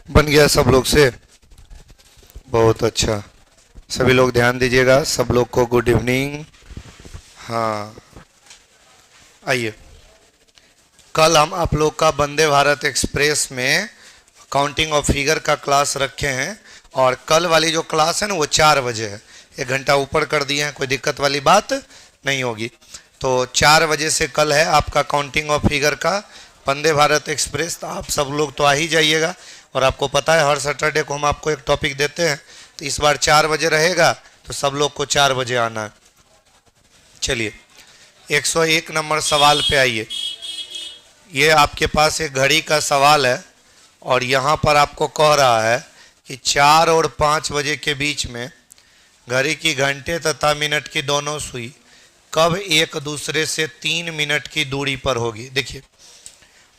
बन गया सब लोग से? बहुत अच्छा। सभी लोग ध्यान दीजिएगा, सब लोग को गुड इवनिंग। हाँ, आइए। कल हम आप लोग का वंदे भारत एक्सप्रेस में काउंटिंग ऑफ फिगर का क्लास रखे हैं, और कल वाली जो क्लास है ना वो 4 बजे है। 1 घंटा ऊपर कर दिए हैं, कोई दिक्कत वाली बात नहीं होगी। तो 4 बजे से कल है आपका काउंटिंग ऑफ फिगर का वंदे भारत एक्सप्रेस। तो आप सब लोग तो आ ही जाइएगा, और आपको पता है हर सैटरडे को हम आपको एक टॉपिक देते हैं, तो इस बार 4 बजे रहेगा, तो सब लोग को 4 बजे आना है। चलिए 101 नंबर सवाल पे आइए। ये आपके पास एक घड़ी का सवाल है, और यहाँ पर आपको कह रहा है कि 4 और 5 बजे के बीच में घड़ी की घंटे तथा मिनट की दोनों सुई कब एक दूसरे से 3 मिनट की दूरी पर होगी। देखिए,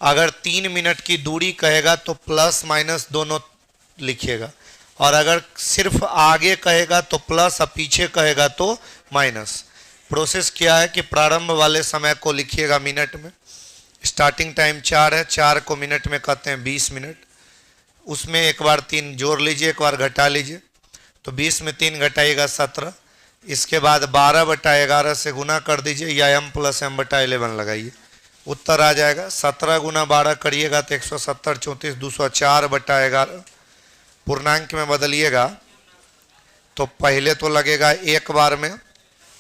अगर 3 मिनट की दूरी कहेगा तो प्लस माइनस दोनों लिखिएगा, और अगर सिर्फ आगे कहेगा तो प्लस और पीछे कहेगा तो माइनस। प्रोसेस क्या है कि प्रारंभ वाले समय को लिखिएगा मिनट में। स्टार्टिंग टाइम 4 है, 4 को मिनट में कहते हैं 20 मिनट। उसमें एक बार 3 जोड़ लीजिए, एक बार घटा लीजिए, तो 20 में 3 घटाइएगा 17। इसके बाद 12/11 से गुना कर दीजिए, या m + m/11 लगाइए, उत्तर आ जाएगा। 17 × 12 करिएगा तो 170, 34, 204/11। पूर्णांक में बदलिएगा तो पहले तो लगेगा एक बार में,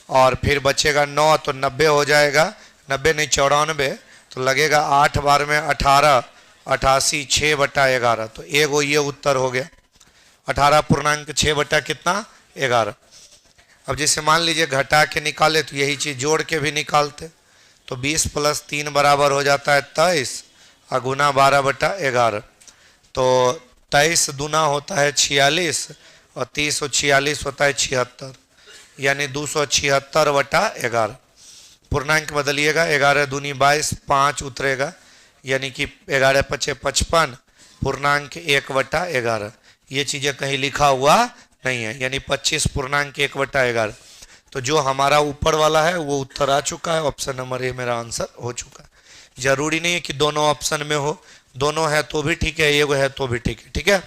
और फिर बचेगा 9, तो 90 हो जाएगा। 90 नहीं 94, तो लगेगा 8 बार में 18, 88, 6/11। तो एगो ये उत्तर हो गया। 18 पूर्णांक 6 बटा कितना 11। अब जैसे मान लीजिए घटा के निकाले तो यही चीज़ जोड़ के भी निकालते, तो 20 + 3 बराबर हो जाता है 23, और गुना 12/11। तो 23 दूना होता है 46, और 30 और 46 होता है 76, यानी 276/11। पूर्णांक बदलिएगा, 11 दूनी 22, 5 उतरेगा, यानी कि 11 × 5 = 55, पूर्णांक 1/11। ये चीज़ें कहीं लिखा हुआ नहीं है, यानी 25 पूर्णांक 1/11। तो जो हमारा ऊपर वाला है वो उत्तर आ चुका है। ऑप्शन नंबर ए मेरा आंसर हो चुका है। जरूरी नहीं है कि दोनों ऑप्शन में हो, दोनों है तो भी ठीक है, एक है तो भी ठीक है, ठीक है।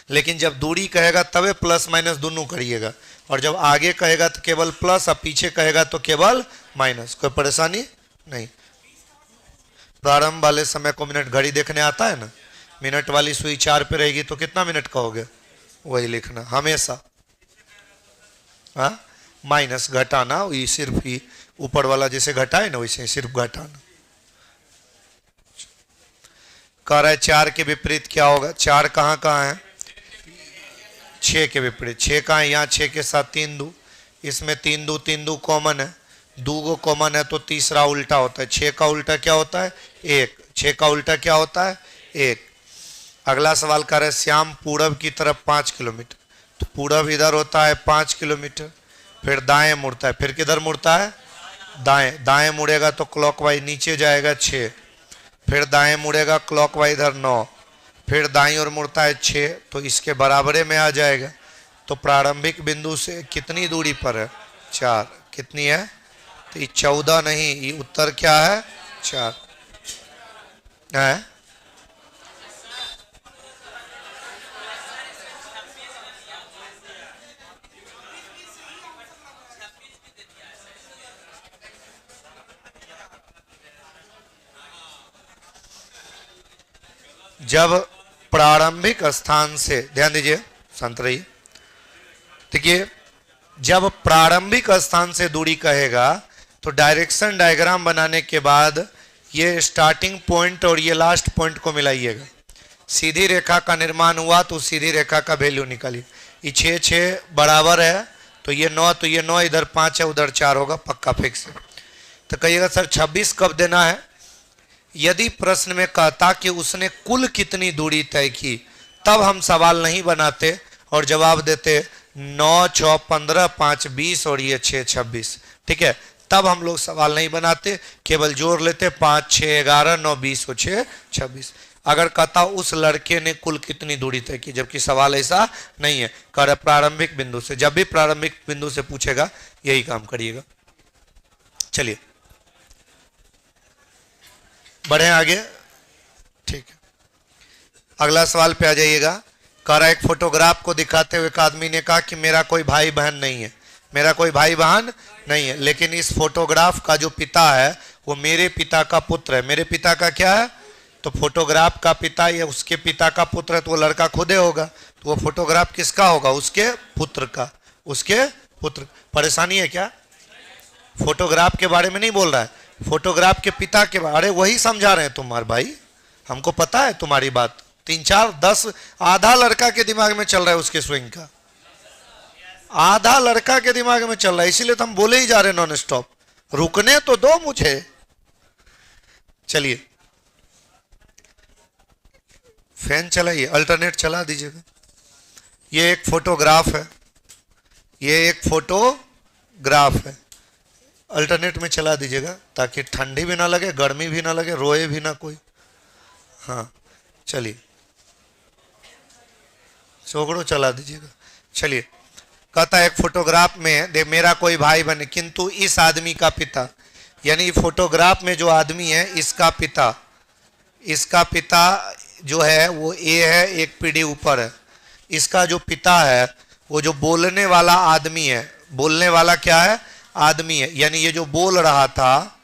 लेकिन जब दूरी कहेगा तबे प्लस माइनस दोनों करिएगा, और जब आगे कहेगा तो केवल प्लस, और पीछे कहेगा तो केवल माइनस। कोई परेशानी नहीं। प्रारंभ वाले समय को मिनट घड़ी देखने आता है ना, मिनट वाली सुई 4 पे रहेगी तो कितना मिनट कहोगे, वही लिखना हमेशा। हाँ, माइनस घटाना, ये सिर्फ ही ऊपर वाला जैसे घटाए ना वैसे सिर्फ घटाना। कह रहा है 4 के विपरीत क्या होगा। 4 कहाँ कहाँ है, 6 के विपरीत। 6 कहाँ है, यहाँ 6 के साथ 3 2, इसमें 3 2 3 2 कॉमन है, 2 को कॉमन है तो तीसरा उल्टा होता है। 6 का उल्टा क्या होता है 1, 6 का उल्टा क्या होता है 1। अगला सवाल कर रहे हैं श्याम पूरब की तरफ 5 किलोमीटर, तो पूरब इधर होता है 5 किलोमीटर, फिर दाएं मुड़ता है, फिर किधर मुड़ता है दाएं। दाएं मुड़ेगा तो क्लॉकवाइज नीचे जाएगा 6, फिर दाएं मुड़ेगा क्लॉकवाइज इधर 9, फिर दाईं ओर मुड़ता है 6, तो इसके बराबरे में आ जाएगा। तो प्रारंभिक बिंदु से कितनी दूरी पर है 4, कितनी है, तो ये 14 नहीं, ये उत्तर क्या है 4 है। जब प्रारंभिक स्थान से, ध्यान दीजिए शांत रहिए, देखिए जब प्रारंभिक स्थान से दूरी कहेगा तो डायरेक्शन डायग्राम बनाने के बाद ये स्टार्टिंग पॉइंट और ये लास्ट पॉइंट को मिलाइएगा। सीधी रेखा का निर्माण हुआ तो सीधी रेखा का वैल्यू निकालिए। ये 6 6 बराबर है, तो ये 9, तो ये 9, इधर 5 है उधर 4 होगा, पक्का फिक्स है। तो कहिएगा सर 26 कब देना है। यदि प्रश्न में कहता कि उसने कुल कितनी दूरी तय की, तब हम सवाल नहीं बनाते और जवाब देते 9 6 15, 5 20 और ये 6 26, ठीक है। तब हम लोग सवाल नहीं बनाते, केवल जोड़ लेते 5 6 11 9 20 और 6 26। अगर कहता उस लड़के ने कुल कितनी दूरी तय की, जबकि सवाल ऐसा नहीं है, कर प्रारंभिक बिंदु से। जब भी प्रारंभिक बिंदु से पूछेगा यही काम करिएगा। चलिए बढ़े आगे, ठीक है। अगला सवाल पे आ जाइएगा। कह रहा है, एक फोटोग्राफ को दिखाते हुए एक आदमी ने कहा कि मेरा कोई भाई बहन नहीं है, मेरा कोई भाई बहन नहीं है, लेकिन इस फोटोग्राफ का जो पिता है वो मेरे पिता का पुत्र है। मेरे पिता का क्या है? तो फोटोग्राफ का पिता या उसके पिता का पुत्र है, तो वो लड़का खुदे होगा, तो वो फोटोग्राफ किसका होगा? उसके पुत्र का, उसके पुत्र। परेशानी है क्या? फोटोग्राफ के बारे में नहीं बोल रहा है, फोटोग्राफ के पिता के बारे। अरे वही समझा रहे हैं तुम्हारे भाई, हमको पता है तुम्हारी बात। 3 4 10 आधा लड़का के दिमाग में चल रहा है उसके स्विंग का, आधा लड़का के दिमाग में चल रहा है, इसीलिए तो हम बोले ही जा रहे हैं नॉन स्टॉप। रुकने तो दो मुझे। चलिए फैन चलाइए, अल्टरनेट चला दीजिएगा। ये एक फोटोग्राफ है, ये एक फोटोग्राफ है, अल्टरनेट में चला दीजिएगा ताकि ठंडी भी ना लगे, गर्मी भी ना लगे, रोए भी ना कोई। हाँ चलिए, छोकड़ो चला दीजिएगा। चलिए, कहता है एक फोटोग्राफ में दे मेरा कोई भाई बने, किंतु इस आदमी का पिता, यानी फोटोग्राफ में जो आदमी है इसका पिता, इसका पिता जो है वो ए है, एक पीढ़ी ऊपर है। इसका जो पिता है वो जो बोलने वाला आदमी है, बोलने वाला क्या है? आदमी है। यानी ये जो बोल रहा था,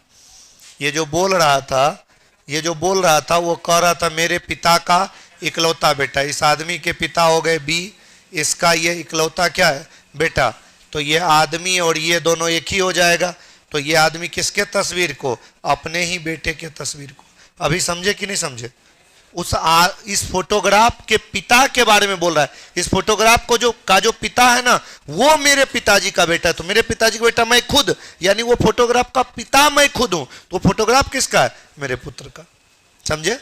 ये जो बोल रहा था, ये जो बोल रहा था वो कह रहा था मेरे पिता का इकलौता बेटा। इस आदमी के पिता हो गए बी, इसका ये इकलौता क्या है? बेटा। तो ये आदमी और ये दोनों एक ही हो जाएगा। तो ये आदमी किसके तस्वीर को? अपने ही बेटे के तस्वीर को। अभी समझे कि नहीं समझे? इस फोटोग्राफ के पिता के बारे में बोल रहा है। इस फोटोग्राफ को जो पिता है ना, वो मेरे पिताजी का बेटा है। तो मेरे पिताजी का बेटा मैं खुद, यानी वो फोटोग्राफ का पिता मैं खुद हूं। तो फोटोग्राफ किसका है? मेरे पुत्र का। समझे?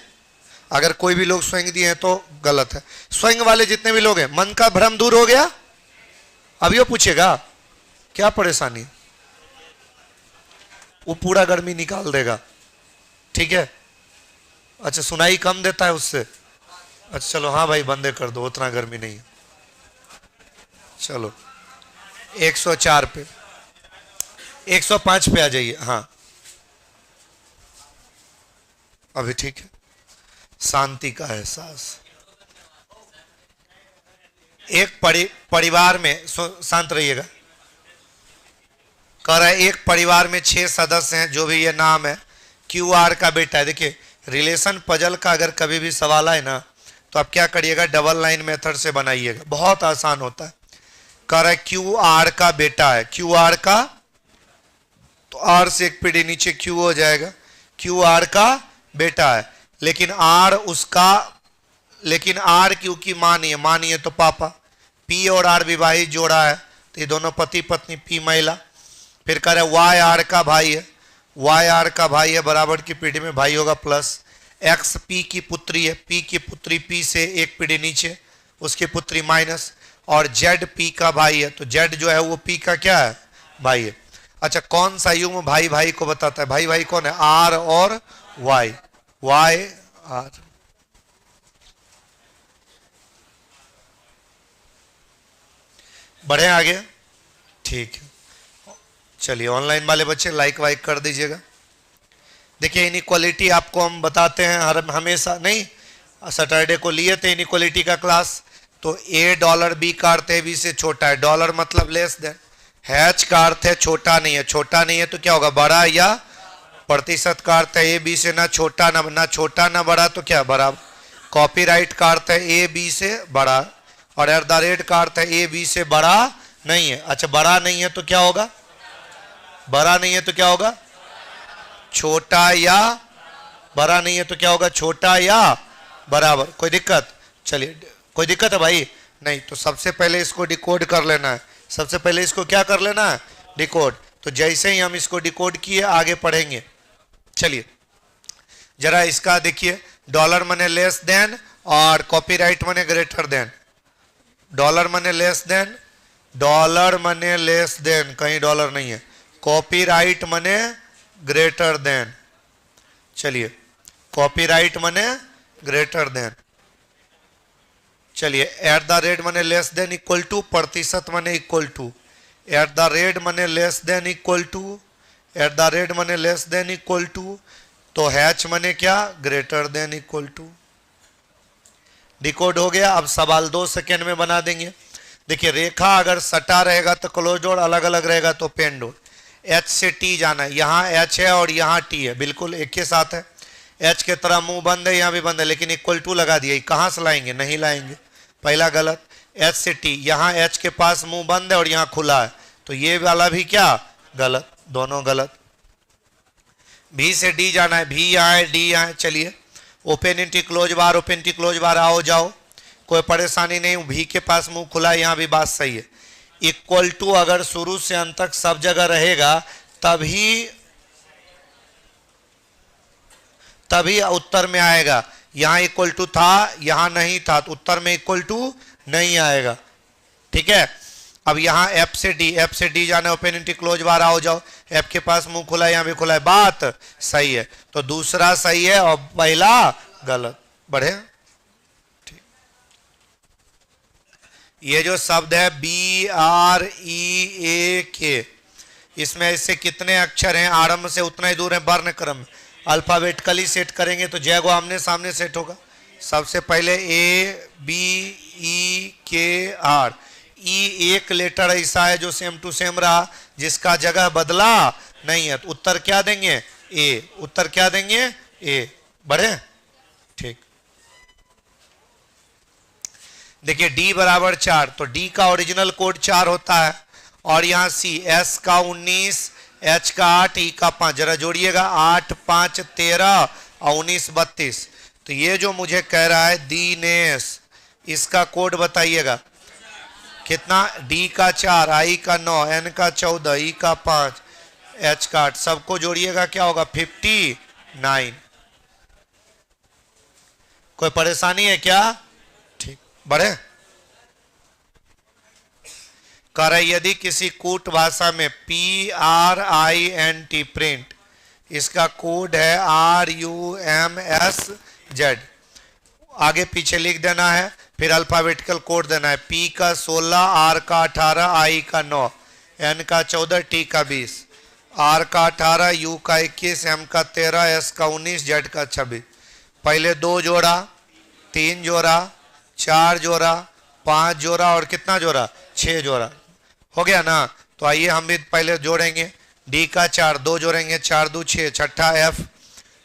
अगर कोई भी लोग स्वयं दिए हैं तो गलत है। स्वयं वाले जितने भी लोग हैं, मन का भ्रम दूर हो गया? अभी वो पूछेगा क्या परेशानी, वो पूरा गर्मी निकाल देगा। ठीक है? अच्छा, सुनाई कम देता है उससे? अच्छा चलो, हाँ भाई बंदे कर दो, उतना गर्मी नहीं है। चलो 104 पे, 105 पे आ जाइए। हाँ अभी ठीक है। शांति का एहसास। एक परिवार में, शांत रहिएगा। कह रहा है एक परिवार में 6 सदस्य हैं, जो भी ये नाम है, क्यू आर का बेटा है। देखिए, रिलेशन पजल का अगर कभी भी सवाल आए ना, तो आप क्या करिएगा? डबल लाइन मेथड से बनाइएगा, बहुत आसान होता है। कह रहा है क्यू आर का बेटा है, क्यू आर का, तो आर से एक पीढ़ी नीचे क्यू हो जाएगा। क्यू आर का बेटा है, लेकिन आर उसका, लेकिन आर क्यू की मां नहीं है, मां नहीं है तो पापा। पी और आर विवाहित जोड़ा है, तो ये दोनों पति पत्नी, पी महिला। फिर कह रहा है वाई आर का भाई है, वाई आर का भाई है, बराबर की पीढ़ी में भाई होगा प्लस। एक्स पी की पुत्री है, पी की पुत्री पी से एक पीढ़ी नीचे, उसकी पुत्री माइनस। और जेड पी का भाई है, तो जेड जो है वो पी का क्या है? भाई है। अच्छा, कौन सा युग्म भाई भाई को बताता है? भाई भाई कौन है? आर और वाई, वाई आर। बढ़े आगे? ठीक है, चलिए ऑनलाइन वाले बच्चे लाइक वाइक कर दीजिएगा। देखिए, इनइक्वालिटी आपको हम बताते हैं हर हमेशा, नहीं सैटरडे को लिए थे इनइक्वालिटी का क्लास। तो ए डॉलर बी का अर्थ है बी से छोटा है, डॉलर मतलब लेस देन। हैच का अर्थ है छोटा नहीं है, छोटा नहीं है तो क्या होगा? बड़ा, या प्रतिशत का अर्थ है ए बी से ना छोटा ना छोटा ना बड़ा, तो क्या? बराबर। कॉपीराइट का अर्थ है ए बी से बड़ा, और एट द रेट का अर्थ है ए बी से बड़ा नहीं है। अच्छा, बड़ा नहीं है तो क्या होगा? बड़ा नहीं है तो क्या होगा? छोटा या बड़ा नहीं है तो क्या होगा? छोटा या बराबर। कोई दिक्कत? चलिए, कोई दिक्कत है भाई? नहीं। तो सबसे पहले इसको डिकोड कर लेना है। सबसे पहले इसको क्या कर लेना है? डिकोड। तो जैसे ही हम इसको डिकोड किए, आगे पढ़ेंगे। चलिए जरा इसका देखिए, डॉलर मने लेस देन और कॉपीराइट मने ग्रेटर देन। डॉलर मने लेस देन, डॉलर मने लेस देन, कहीं डॉलर नहीं है। कॉपीराइट मने ग्रेटर देन। चलिए, कॉपीराइट मने ग्रेटर देन। चलिए, एट द रेट मने लेस देन इक्वल टू, प्रतिशत मने equal to. At the rate मने less than equal to, at the rate मने लेस देन इक्वल टू। तो हैच मने क्या? Greater than equal to. Decode हो गया। अब सवाल 2 सेकेंड में बना देंगे। देखिए रेखा अगर सटा रहेगा तो क्लोज डोर, अलग अलग रहेगा तो पेन डोर। एच से टी जाना है, यहाँ एच है और यहाँ टी है, बिल्कुल एक के साथ है। एच के तरह मुंह बंद है, यहाँ भी बंद है, लेकिन इक्वल टू लगा दिया, कहाँ से लाएंगे, नहीं लाएंगे, पहला गलत। एच से टी, यहाँ एच के पास मुंह बंद है और यहाँ खुला है, तो ये वाला भी क्या गलत, दोनों गलत। भी से डी जाना है, भी यहाँ है डी यहाँ है। चलिए ओपन इंटी क्लोज बार, ओपन इंटी क्लोज बार, आओ जाओ, कोई परेशानी नहीं। भी के पास मुंह खुला है, यहाँ भी बात सही है। इक्वल टू अगर शुरू से अंत तक सब जगह रहेगा तभी उत्तर में आएगा। यहां इक्वल टू था, यहां नहीं था, तो उत्तर में इक्वल टू नहीं आएगा। ठीक है, अब यहां एफ से डी जाना, ओपन इंटी क्लोज बार, आओ जाओ। एफ के पास मुंह खुला है, यहां भी खुला है, बात सही है, तो दूसरा सही है और पहला गलत। बढ़े, ठीक। ये जो शब्द है BREAK, इसमें इससे कितने अक्षर हैं, आरंभ से उतना ही दूर है वर्ण क्रम। अल्फाबेटिकली सेट करेंगे तो जय को आमने सामने सेट होगा। सबसे पहले ABEKR, ई एक लेटर ऐसा है जो सेम टू सेम रहा, जिसका जगह बदला नहीं है, तो उत्तर क्या देंगे, ए। उत्तर क्या देंगे, ए। बढ़े, ठीक। देखिए डी बराबर 4, तो डी का ओरिजिनल कोड 4 होता है, और यहां सी, एस का 19, एच का 8, ई का 5, जरा जोड़िएगा, 8 5 13 और 19 32। तो ये जो मुझे कह रहा है दिनेश, इसका कोड बताइएगा कितना, डी का 4, आई का 9, एन का 14, ई का 5, एच का 8, सबको जोड़िएगा क्या होगा, 59। कोई परेशानी है क्या, ठीक। बढ़े, कर यदि किसी कूट भाषा में PRINT प्रिंट, इसका कोड है RUMSZ, आगे पीछे लिख देना है, फिर अल्फाबेटिकल कोड देना है। P का 16, R का 18, I का 9, N का 14, T का 20, R का 18, U का 21, M का 13, S का 19, Z का 26। पहले 2 जोड़ा, 3 जोड़ा, 4 जोड़ा, 5 जोड़ा और कितना जोड़ा, 6 जोड़ा, हो गया ना। तो आइए हम भी पहले जोड़ेंगे। डी का 4, 2 जोड़ेंगे, 4 2 6, छठा F,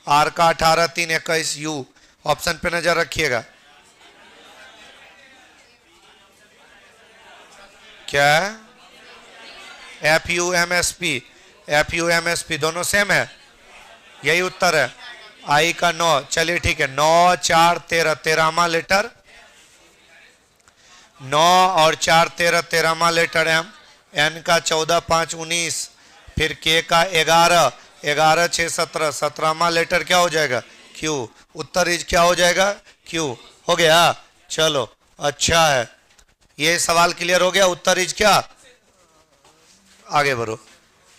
R का 18, 3 21, U। ऑप्शन पे नजर रखिएगा, क्या FUMSP दोनों सेम है, यही उत्तर है। आई का 9, चलिए ठीक है, 9 4 13, 13वां लेटर 9 और 4 13, 13वां लेटर M, N का 14 5 19, फिर K का 11 11 6 17, 17वां लेटर क्या हो जाएगा, Q। उत्तर इज क्या हो जाएगा, Q। हो गया, चलो अच्छा है, ये सवाल क्लियर हो गया। उत्तर इज क्या, आगे बढ़ो,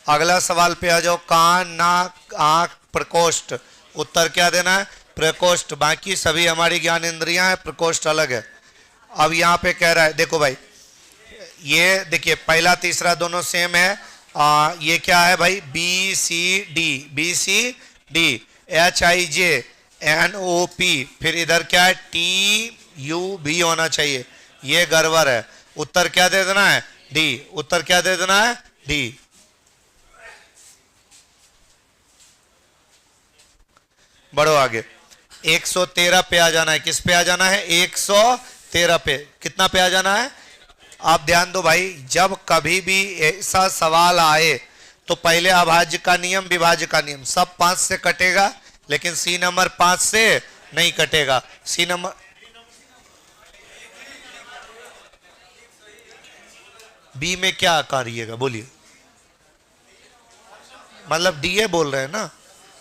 अगला सवाल पे आ जाओ। कान नाक आंख प्रकोष्ठ, उत्तर क्या देना है, प्रकोष्ठ। बाकी सभी हमारी ज्ञान इंद्रियां है, प्रकोष्ठ अलग है। अब यहाँ पे कह रहा है, देखो भाई, ये देखिए पहला तीसरा दोनों सेम है। ये क्या है भाई, BCD HIJNOP, फिर इधर क्या है, TUB होना चाहिए, ये गड़बड़ है। उत्तर क्या दे देना है, डी। उत्तर क्या दे देना है, डी। बढ़ो आगे, 113 पे आ जाना है। किस पे आ जाना है, 113 पे। कितना पे आ जाना है, आप ध्यान दो भाई, जब कभी भी ऐसा सवाल आए तो पहले अभाज्य का नियम, विभाज्य का नियम, सब 5 से कटेगा, लेकिन सी नंबर 5 से नहीं कटेगा। सी नंबर बी में क्या करिएगा, बोलिए, मतलब डीए बोल रहे हैं ना,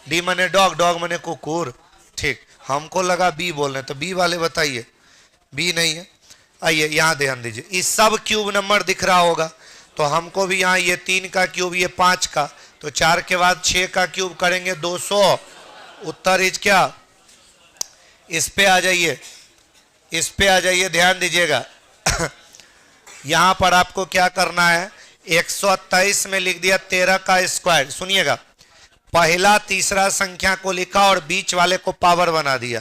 डी मने डॉग, डॉग मने कुकुर, ठीक। हमको लगा बी बोल रहे हैं, तो बी वाले बताइए, बी नहीं है। आइए यहाँ ध्यान दीजिए, इस सब क्यूब नंबर दिख रहा होगा, तो हमको भी यहाँ ये 3 का क्यूब, ये 5 का, तो 4 के बाद 6 का क्यूब करेंगे 200। उत्तर इज क्या, इस पे आ जाइए, इस पे आ जाइए, ध्यान दीजिएगा। यहां पर आपको क्या करना है, 128 में लिख दिया 13 का स्क्वायर। सुनिएगा, पहला तीसरा संख्या को लिखा और बीच वाले को पावर बना दिया।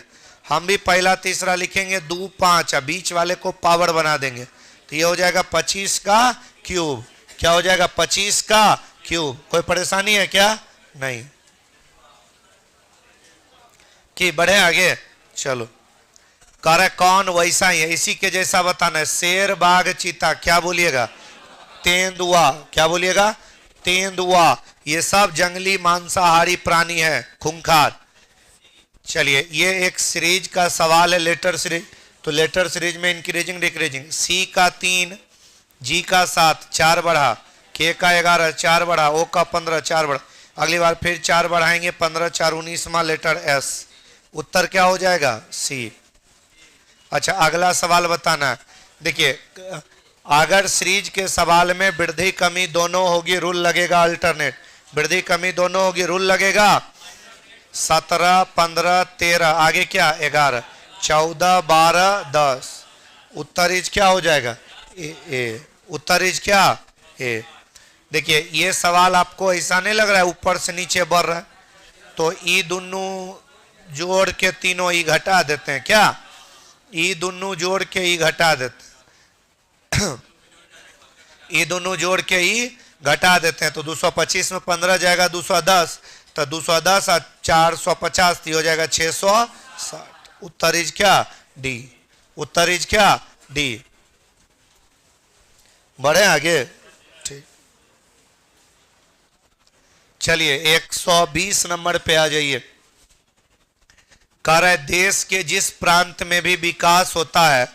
हम भी पहला तीसरा लिखेंगे 2 5, बीच वाले को पावर बना देंगे तो ये हो जाएगा 25 का क्यूब। क्या हो जाएगा 25 का क्यूब। कोई परेशानी है क्या? नहीं कि बढ़े आगे। चलो कर कौन वैसा ही है, इसी के जैसा बताना है। शेर बाघ चीता, क्या बोलिएगा? तेंदुआ। क्या बोलिएगा? तेंदुआ। ये सब जंगली मांसाहारी प्राणी है, खूंखार। चलिए ये एक सीरीज का सवाल है, लेटर सीरीज। तो लेटर सीरीज में इंक्रीजिंग डिक्रीजिंग, सी का 3, जी का 7, 4 बढ़ा, के का 11, 4 बढ़ा, ओ का 15, 4 बढ़ा। अगली बार फिर 4 बढ़ाएंगे, 15 4 19वां लेटर एस। उत्तर क्या हो जाएगा? सी। अच्छा अगला सवाल बताना। देखिए अगर सीरीज के सवाल में वृद्धि कमी दोनों होगी, रूल लगेगा अल्टरनेट। वृद्धि कमी दोनों होगी, रूल लगेगा। 17 15 13, आगे क्या? 11 14 12 10। उत्तर इज क्या हो जाएगा? ए। उत्तर इज क्या? ए। देखिए ये सवाल आपको ऐसा नहीं लग रहा है ऊपर से नीचे बढ़ रहा है, तो ई दोनों जोड़ के तीनों ई घटा देते हैं। क्या? ई दोनों जोड़ के ई घटा देते ये दोनों जोड़ के ही घटा देते हैं। तो 225 में 15 जाएगा 210, तो 210 और 450 हो जाएगा 660। उत्तर इज क्या? डी। उत्तर इज क्या? डी। बढ़े आगे। ठीक चलिए 120 नंबर पे आ जाइए। कह रहे देश के जिस प्रांत में भी विकास होता है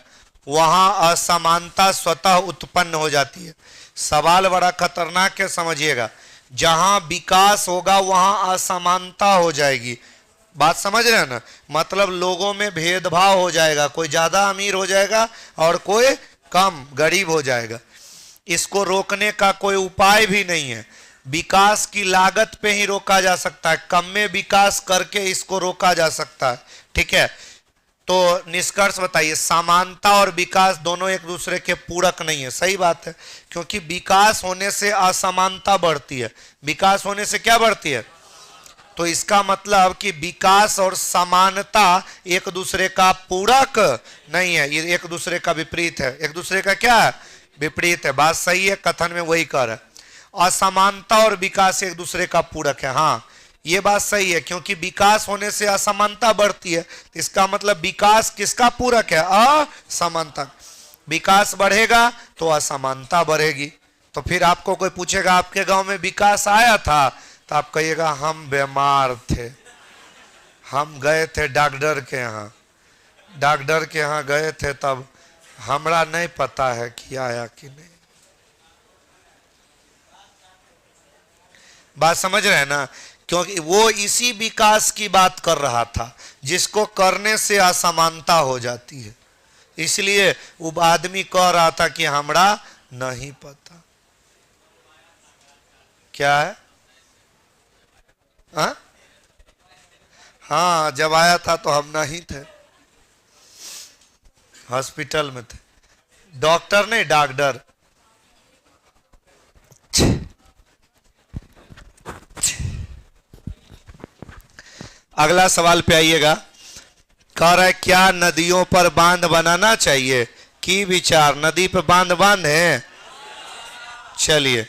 वहां असमानता स्वतः उत्पन्न हो जाती है। सवाल बड़ा खतरनाक है, समझिएगा। जहां विकास होगा वहां असमानता हो जाएगी। बात समझ रहे हैं ना? मतलब लोगों में भेदभाव हो जाएगा, कोई ज्यादा अमीर हो जाएगा और कोई कम गरीब हो जाएगा। इसको रोकने का कोई उपाय भी नहीं है। विकास की लागत पे ही रोका जा सकता है, कम में विकास करके इसको रोका जा सकता है। ठीक है, तो निष्कर्ष बताइए, समानता और विकास दोनों एक दूसरे के पूरक नहीं है। सही बात है, क्योंकि विकास होने से असमानता बढ़ती है। विकास होने से क्या बढ़ती है? तो इसका मतलब कि विकास और समानता एक दूसरे का पूरक नहीं है, ये एक दूसरे का विपरीत है। एक दूसरे का क्या है? विपरीत है। बात सही है, कथन में वही कर है। असमानता और विकास एक दूसरे का पूरक है। हाँ ये बात सही है, क्योंकि विकास होने से असमानता बढ़ती है। इसका मतलब विकास किसका पूरक है? असमानता। विकास बढ़ेगा तो असमानता बढ़ेगी। तो फिर आपको कोई पूछेगा आपके गांव में विकास आया था, तो आप कहिएगा हम बीमार थे, हम गए थे डॉक्टर के यहाँ, डॉक्टर के यहाँ गए थे, तब हमरा नहीं पता है कि आया कि नहीं। बात समझ रहे हैं ना? क्योंकि वो इसी विकास की बात कर रहा था जिसको करने से असमानता हो जाती है। इसलिए वो आदमी कह रहा था कि हमरा नहीं पता। क्या है? हाँ जब आया था तो हम नहीं थे, हॉस्पिटल में थे। डॉक्टर नहीं, डॉक्टर। अगला सवाल पे आइएगा। कह रहा है क्या नदियों पर बांध बनाना चाहिए? की विचार? नदी पे बांध है? चलिए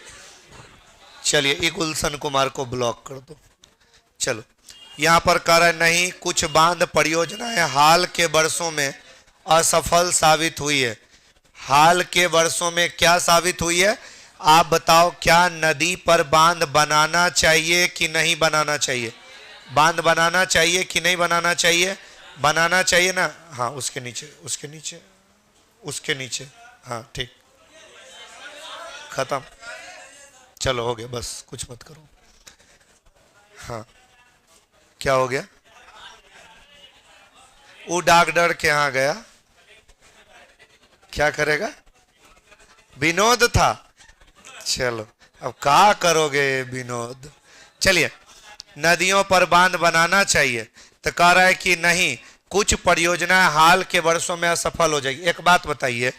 चलिए ये गुलशन कुमार को ब्लॉक कर दो। चलो यहां पर कह रहा है नहीं, कुछ बांध परियोजनाएं हाल के वर्षों में असफल साबित हुई है। हाल के वर्षों में क्या साबित हुई है? आप बताओ, क्या नदी पर बांध बनाना चाहिए कि नहीं बनाना चाहिए? बांध बनाना चाहिए कि नहीं बनाना चाहिए? बनाना चाहिए ना? हाँ उसके नीचे, उसके नीचे, उसके नीचे। हाँ ठीक, खत्म। चलो हो गया, बस कुछ मत करो। हाँ क्या हो गया? वो डॉक्टर के यहाँ गया, क्या करेगा? विनोद था। चलो अब क्या करोगे विनोद। चलिए नदियों पर बांध बनाना चाहिए, तो कह रहा है कि नहीं, कुछ परियोजनाएं हाल के वर्षों में असफल हो जाएगी। एक बात बताइए,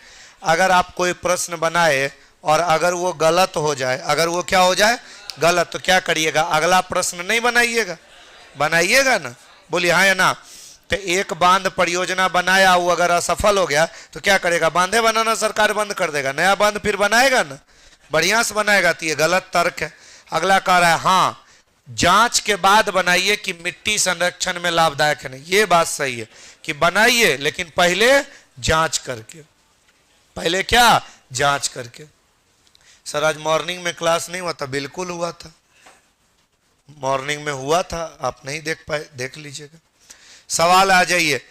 अगर आप कोई प्रश्न बनाए और अगर वो गलत हो जाए, अगर वो क्या हो जाए? गलत, तो क्या करिएगा? अगला प्रश्न नहीं बनाइएगा, बनाइएगा ना? बोलिए हाँ या ना? तो एक बांध परियोजना बनाया, वो अगर असफल हो गया तो क्या करेगा? बांधे बनाना सरकार बंद कर देगा, नया बांध फिर बनाएगा ना, बढ़िया से बनाएगा। तो ये गलत तर्क है। अगला कह रहा है हाँ, जांच के बाद बनाइए कि मिट्टी संरक्षण में लाभदायक है नहीं। ये बात सही है कि बनाइए, लेकिन पहले जांच करके। पहले क्या? जांच करके। सर आज मॉर्निंग में क्लास नहीं हुआ था? बिल्कुल हुआ था, मॉर्निंग में हुआ था, आप नहीं देख पाए, देख लीजिएगा। सवाल आ जाइए,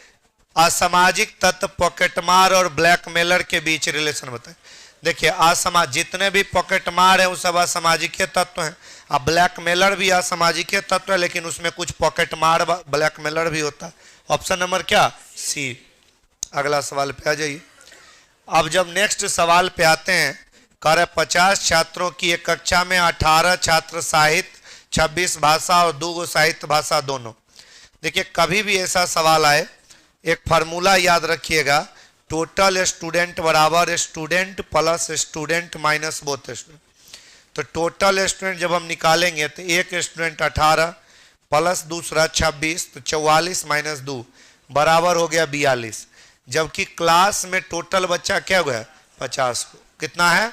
असामाजिक तत्व पॉकेटमार और ब्लैकमेलर के बीच रिलेशन बताएं। देखिए असामाजिक, जितने भी पॉकेटमार है वो सब असामाजिक तत्व हैं। अब ब्लैकमेलर भी असामाजिक तत्व है, लेकिन उसमें कुछ पॉकेटमार ब्लैकमेलर भी होता है। ऑप्शन नंबर क्या? सी। अगला सवाल पे आ जाइए। अब जब नेक्स्ट सवाल पे आते हैं, कह रहे 50 छात्रों की एक कक्षा में 18 छात्र साहित्य, 26 भाषा और 2 साहित्य भाषा दोनों। देखिए कभी भी ऐसा सवाल आए, एक फार्मूला याद रखिएगा, टोटल स्टूडेंट बराबर student plus student minus both student. तो टोटल स्टूडेंट जब हम निकालेंगे तो एक स्टूडेंट 18 प्लस दूसरा 26, तो 44 माइनस 2 बराबर हो गया 42। जबकि क्लास में टोटल बच्चा क्या हुआ है? 50 को कितना है?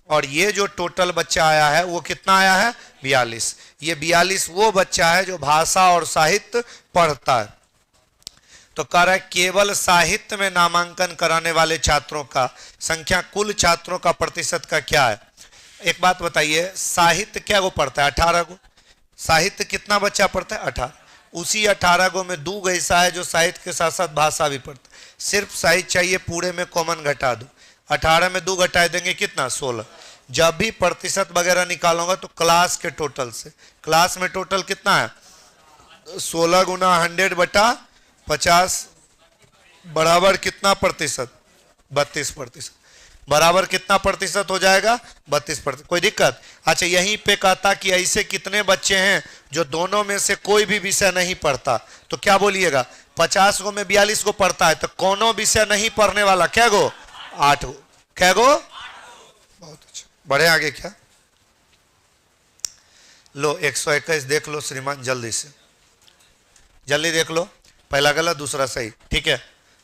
और ये जो टोटल बच्चा आया है वो कितना आया है? 42। ये 42 वो बच्चा है जो भाषा और साहित्य पढ़ता है। तो कह रहा है केवल साहित्य में नामांकन कराने वाले छात्रों का संख्या कुल छात्रों का प्रतिशत का क्या है? एक बात बताइए, साहित्य क्या को पढ़ता है? 18 को। साहित्य कितना बच्चा पढ़ता है? 18। उसी 18 को में 2 ऐसा है जो साहित्य के साथ साथ भाषा भी पढ़ता है। सिर्फ साहित्य चाहिए, पूरे में कॉमन घटा दो, 18 में 2 घटा देंगे कितना? 16। जब भी प्रतिशत वगैरह निकालूंगा तो क्लास के टोटल से, क्लास में टोटल कितना है? 16 गुना 100/50 बराबर कितना प्रतिशत? 32%। बराबर कितना प्रतिशत हो जाएगा? 32%। कोई दिक्कत? अच्छा यहीं पे कहता कि ऐसे कितने बच्चे हैं जो दोनों में से कोई भी विषय नहीं पढ़ता, तो क्या बोलिएगा? 50 को में 42 को पढ़ता है, तो कोनो विषय नहीं पढ़ने वाला क्या गो? 8 गो। क्या गो? बहुत अच्छा। बढ़े आगे क्या? लो 121 देख लो श्रीमान, जल्दी से, जल्दी देख लो। पहला गलत दूसरा सही, ठीक है।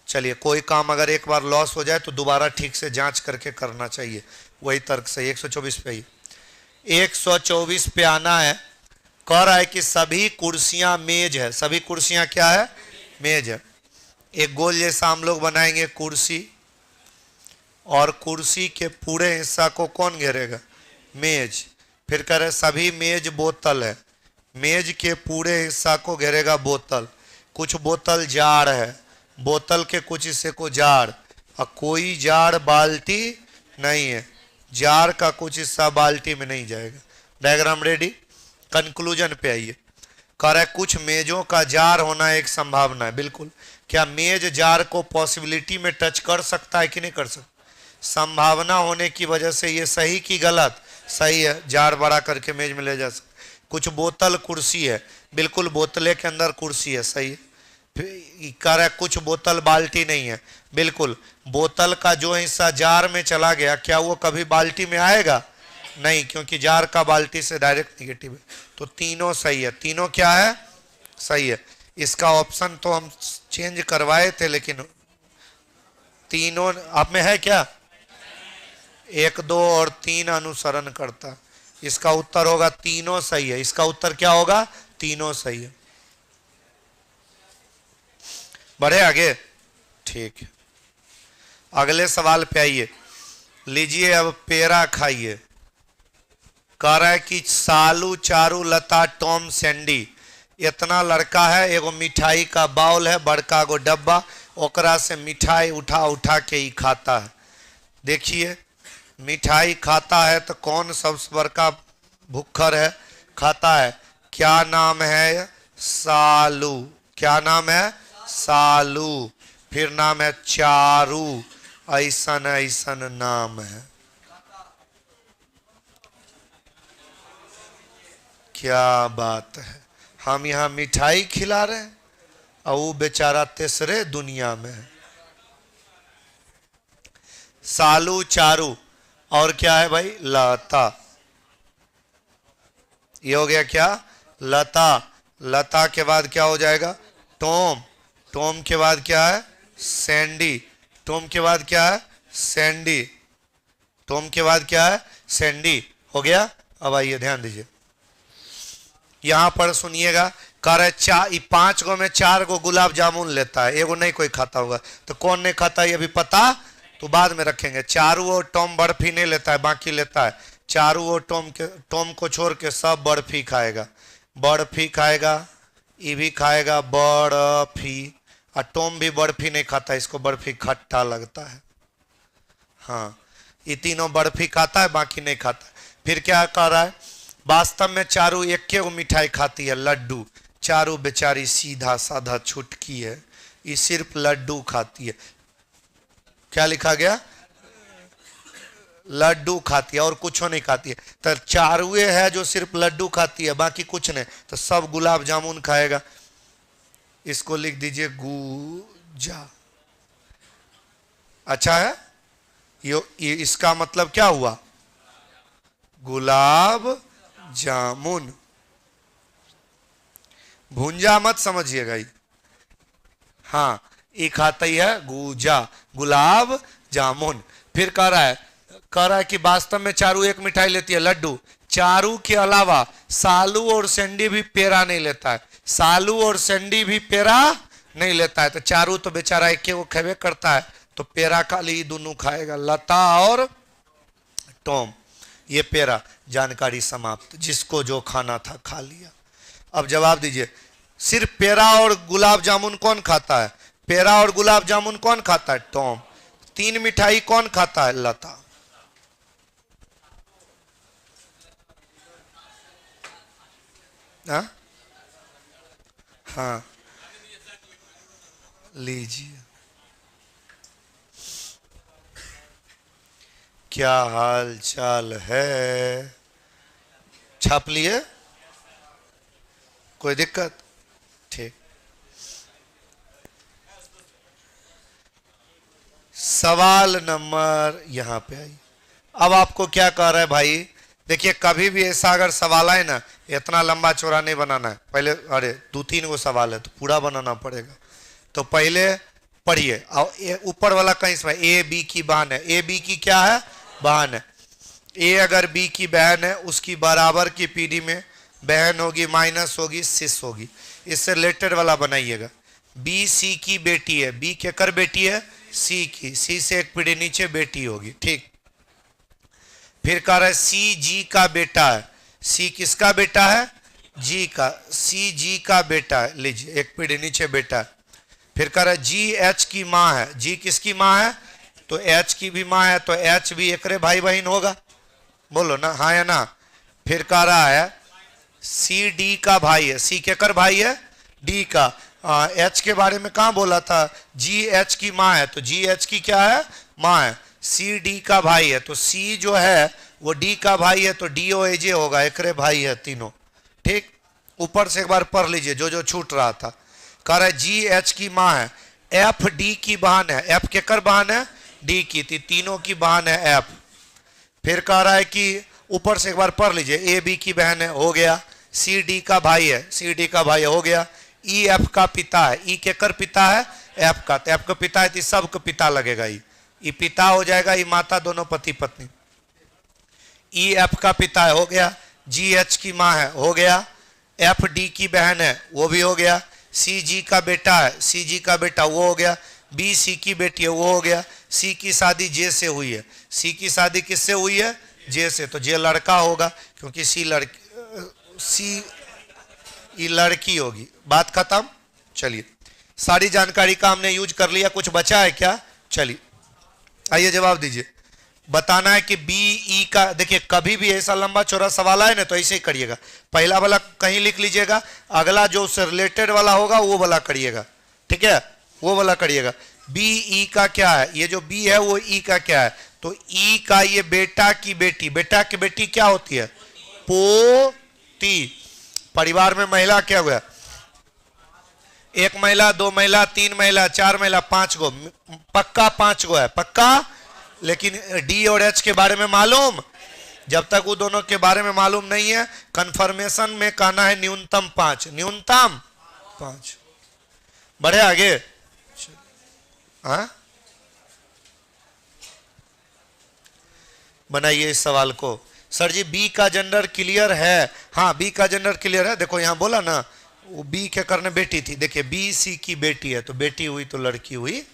चलिए, कोई काम अगर एक बार लॉस हो जाए तो दोबारा ठीक से जांच करके करना चाहिए, वही तर्क सही। 124 पे ही, 124 पे आना है। कह रहा है कि सभी कुर्सियां मेज है। सभी कुर्सियां क्या है? मेज है। एक गोल जैसा हम लोग बनाएंगे कुर्सी, और कुर्सी के पूरे हिस्सा को कौन घेरेगा? मेज। फिर कह रहे सभी मेज बोतल है, मेज के पूरे हिस्सा को घेरेगा बोतल। कुछ बोतल जार है, बोतल के कुछ हिस्से को जार, और कोई जार बाल्टी नहीं है, जार का कुछ हिस्सा बाल्टी में नहीं जाएगा। Diagram ready? कंक्लूजन पे आइए। कह रहा है कुछ मेजों का जार होना एक संभावना है। बिल्कुल। क्या मेज जार को पॉसिबिलिटी में टच कर सकता है कि नहीं कर सकता? संभावना होने की वजह से ये सही कि गलत? सही है, जार बड़ा करके मेज में ले जा सकते। कुछ बोतल कुर्सी है, बिल्कुल बोतले के अंदर कुर्सी है, सही है। कह रहा है कुछ बोतल बाल्टी नहीं है, बिल्कुल। बोतल का जो हिस्सा जार में चला गया, क्या वो कभी बाल्टी में आएगा? नहीं, क्योंकि जार का बाल्टी से डायरेक्ट निगेटिव है। तो तीनों सही है। तीनों क्या है? सही है। इसका ऑप्शन तो हम चेंज करवाए थे, लेकिन तीनों आप में है क्या? 1, 2 और 3 अनुसरण करता। इसका उत्तर होगा तीनों सही है। इसका उत्तर क्या होगा? तीनों सही है। बढ़े आगे? ठीक है। अगले सवाल पे आइए। लीजिए अब पेड़ा खाइए। कह रहा है कि सालू, चारू, लता, टॉम, सैंडी, इतना लड़का है, एगो मिठाई का बाउल है, बड़का गो डब्बा, ओकरा से मिठाई उठा उठा के ही खाता है। देखिए मिठाई खाता है तो कौन सबसे बड़का भुक्खर है? खाता है। क्या नाम है? सालू। क्या नाम है? सालू। फिर नाम है चारू। ऐसन ऐसन नाम है। क्या बात है, हम यहाँ मिठाई खिला रहे हैं और वो बेचारा तीसरे दुनिया में है। सालू, चारू, और क्या है भाई? लता। ये हो गया क्या? लता। लता के बाद क्या हो जाएगा? टॉम। टॉम के बाद क्या है? सैंडी। टॉम के बाद क्या है? सैंडी। टॉम के बाद क्या है? सैंडी। हो गया। अब आइए ध्यान दीजिए, यहां पर सुनिएगा, कह रहे 5 गो में 4 गो गुलाब जामुन लेता है, एगो नहीं कोई खाता होगा, तो कौन नहीं खाता ये भी पता, तो बाद में रखेंगे। चारू और टॉम बर्फी नहीं लेता है, बाकी लेता है। चारू और टॉम को छोड़ के सब बर्फी खाएगा। बर्फी खाएगा, ये भी खाएगा बर्फी, और टॉम भी बर्फी नहीं खाता, इसको बर्फी खट्टा लगता है। हाँ, ये तीनों बर्फी खाता है, बाकी नहीं खाता। फिर क्या कर रहा है? वास्तव में चारू एक मिठाई खाती है, लड्डू। चारू बेचारी सीधा साधा छुटकी है, ये सिर्फ लड्डू खाती है। क्या लिखा गया? लड्डू खाती है और कुछ नहीं खाती है। तो चारुए है जो सिर्फ लड्डू खाती है, बाकी कुछ नहीं, तो सब गुलाब जामुन खाएगा। इसको लिख दीजिए गुजा। अच्छा है, ये इसका मतलब क्या हुआ? गुलाब जामुन। भुंजा मत समझिएगा ये। हाँ, ये खाता ही है गुजा, गुलाब जामुन। फिर कह रहा है कि वास्तव में चारू एक मिठाई लेती है, लड्डू। चारू के अलावा सालू और सैंडी भी पेड़ा नहीं लेता है। सालू और सैंडी भी पेड़ा नहीं लेता है। तो चारू तो बेचारा एक को खेबे करता है, तो पेड़ा खाली दोनों खाएगा, लता और टॉम। ये पेड़ा। जानकारी समाप्त। जिसको जो खाना था खा लिया। अब जवाब दीजिए, सिर्फ पेड़ा और गुलाब जामुन कौन खाता है? पेड़ा और गुलाब जामुन कौन खाता है? टॉम। 3 मिठाई कौन खाता है? लता। हाँ हाँ, लीजिए। क्या हाल चाल है? छाप लिए? कोई दिक्कत? ठीक। सवाल नंबर यहां पे आई। अब आपको क्या कह रहा है भाई? देखिए, कभी भी ऐसा अगर सवाल आए ना, इतना लंबा चौड़ा नहीं बनाना है। पहले, अरे 2-3 गो सवाल है तो पूरा बनाना पड़ेगा। तो पहले पढ़िए, और ऊपर वाला कहीं से ए बी की बहन है। ए बी की क्या है? बहन है। ए अगर बी की बहन है, उसकी बराबर की पीढ़ी में बहन होगी, माइनस होगी, सिस होगी। इससे रिलेटेड वाला बनाइएगा। बी सी की बेटी है। बी के कर बेटी है? सी की। सी से एक पीढ़ी नीचे बेटी होगी। ठीक। फिर कह रहा है सी जी का बेटा है। सी किसका बेटा है? जी का। सी जी का बेटा है, लीजिए एक पीढ़ी नीचे बेटा है। फिर कह रहा है जी एच की माँ है। जी किसकी माँ है? तो एच की भी माँ है, तो एच भी एकरे भाई बहन होगा। बोलो ना, हाँ या ना? फिर कह रहा है सी डी का भाई है। सी के कर भाई है? डी का। एच के बारे में कहाँ बोला था? जी एच की माँ है, तो जी एच की क्या है? माँ है। सी डी का भाई है, तो सी जो है वो डी का भाई है, तो डी ओ ए जे होगा, एकरे भाई है तीनों। ठीक। ऊपर से एक बार पढ़ लीजिए जो जो छूट रहा था। कह रहा है जी एच की माँ है, एफ डी की बहन है। एफ के कर बहन है? डी की। तीनों की बहन है एफ। फिर कह रहा है कि ऊपर से एक बार पढ़ लीजिए, ए बी की बहन है, हो गया। सी डी का भाई है, सी डी का भाई हो गया। ई एफ का पिता है। ई के कर पिता है? एफ का। तो एफ का पिता है तो सबका पिता लगेगा। ई पिता हो जाएगा, ई माता, दोनों पति पत्नी। ई एफ का पिता है, हो गया। जी एच की माँ है, हो गया। एफ डी की बहन है, वो भी हो गया। सी जी का बेटा है, सी जी का बेटा, वो हो गया। बी सी की बेटी है, वो हो गया। सी की शादी जे से हुई है। सी की शादी किससे हुई है? जे से। तो जे लड़का होगा, क्योंकि सी लड़की होगी। बात खत्म। चलिए, सारी जानकारी का हमने यूज कर लिया। कुछ बचा है क्या? चलिए आइए जवाब दीजिए। बताना है कि बी ई का। देखिए, कभी भी ऐसा लंबा चौड़ा सवाल आए ना तो ऐसे ही करिएगा। पहला वाला कहीं लिख लीजिएगा, अगला जो उससे रिलेटेड वाला होगा वो वाला करिएगा। ठीक है, वो वाला करिएगा। बी ई का क्या है? ये जो बी है वो ई का क्या है? तो ई का ये बेटा की बेटी। बेटा की बेटी क्या होती है? पोती। परिवार में महिला क्या हुआ? 1 महिला, 2 महिला, 3 महिला, 4 महिला, 5 गो। पक्का 5 गो है, पक्का। लेकिन डी और एच के बारे में मालूम? जब तक वो दोनों के बारे में मालूम नहीं है, कंफर्मेशन में कहना है न्यूनतम 5। न्यूनतम 5। बढ़े आगे। हाँ, बनाइए इस सवाल को। सर जी बी का जेंडर क्लियर है? हाँ बी का जेंडर क्लियर है। देखो यहां बोला ना, वो बी के करने बेटी थी। देखिए बी सी की बेटी है, तो बेटी हुई तो लड़की हुई।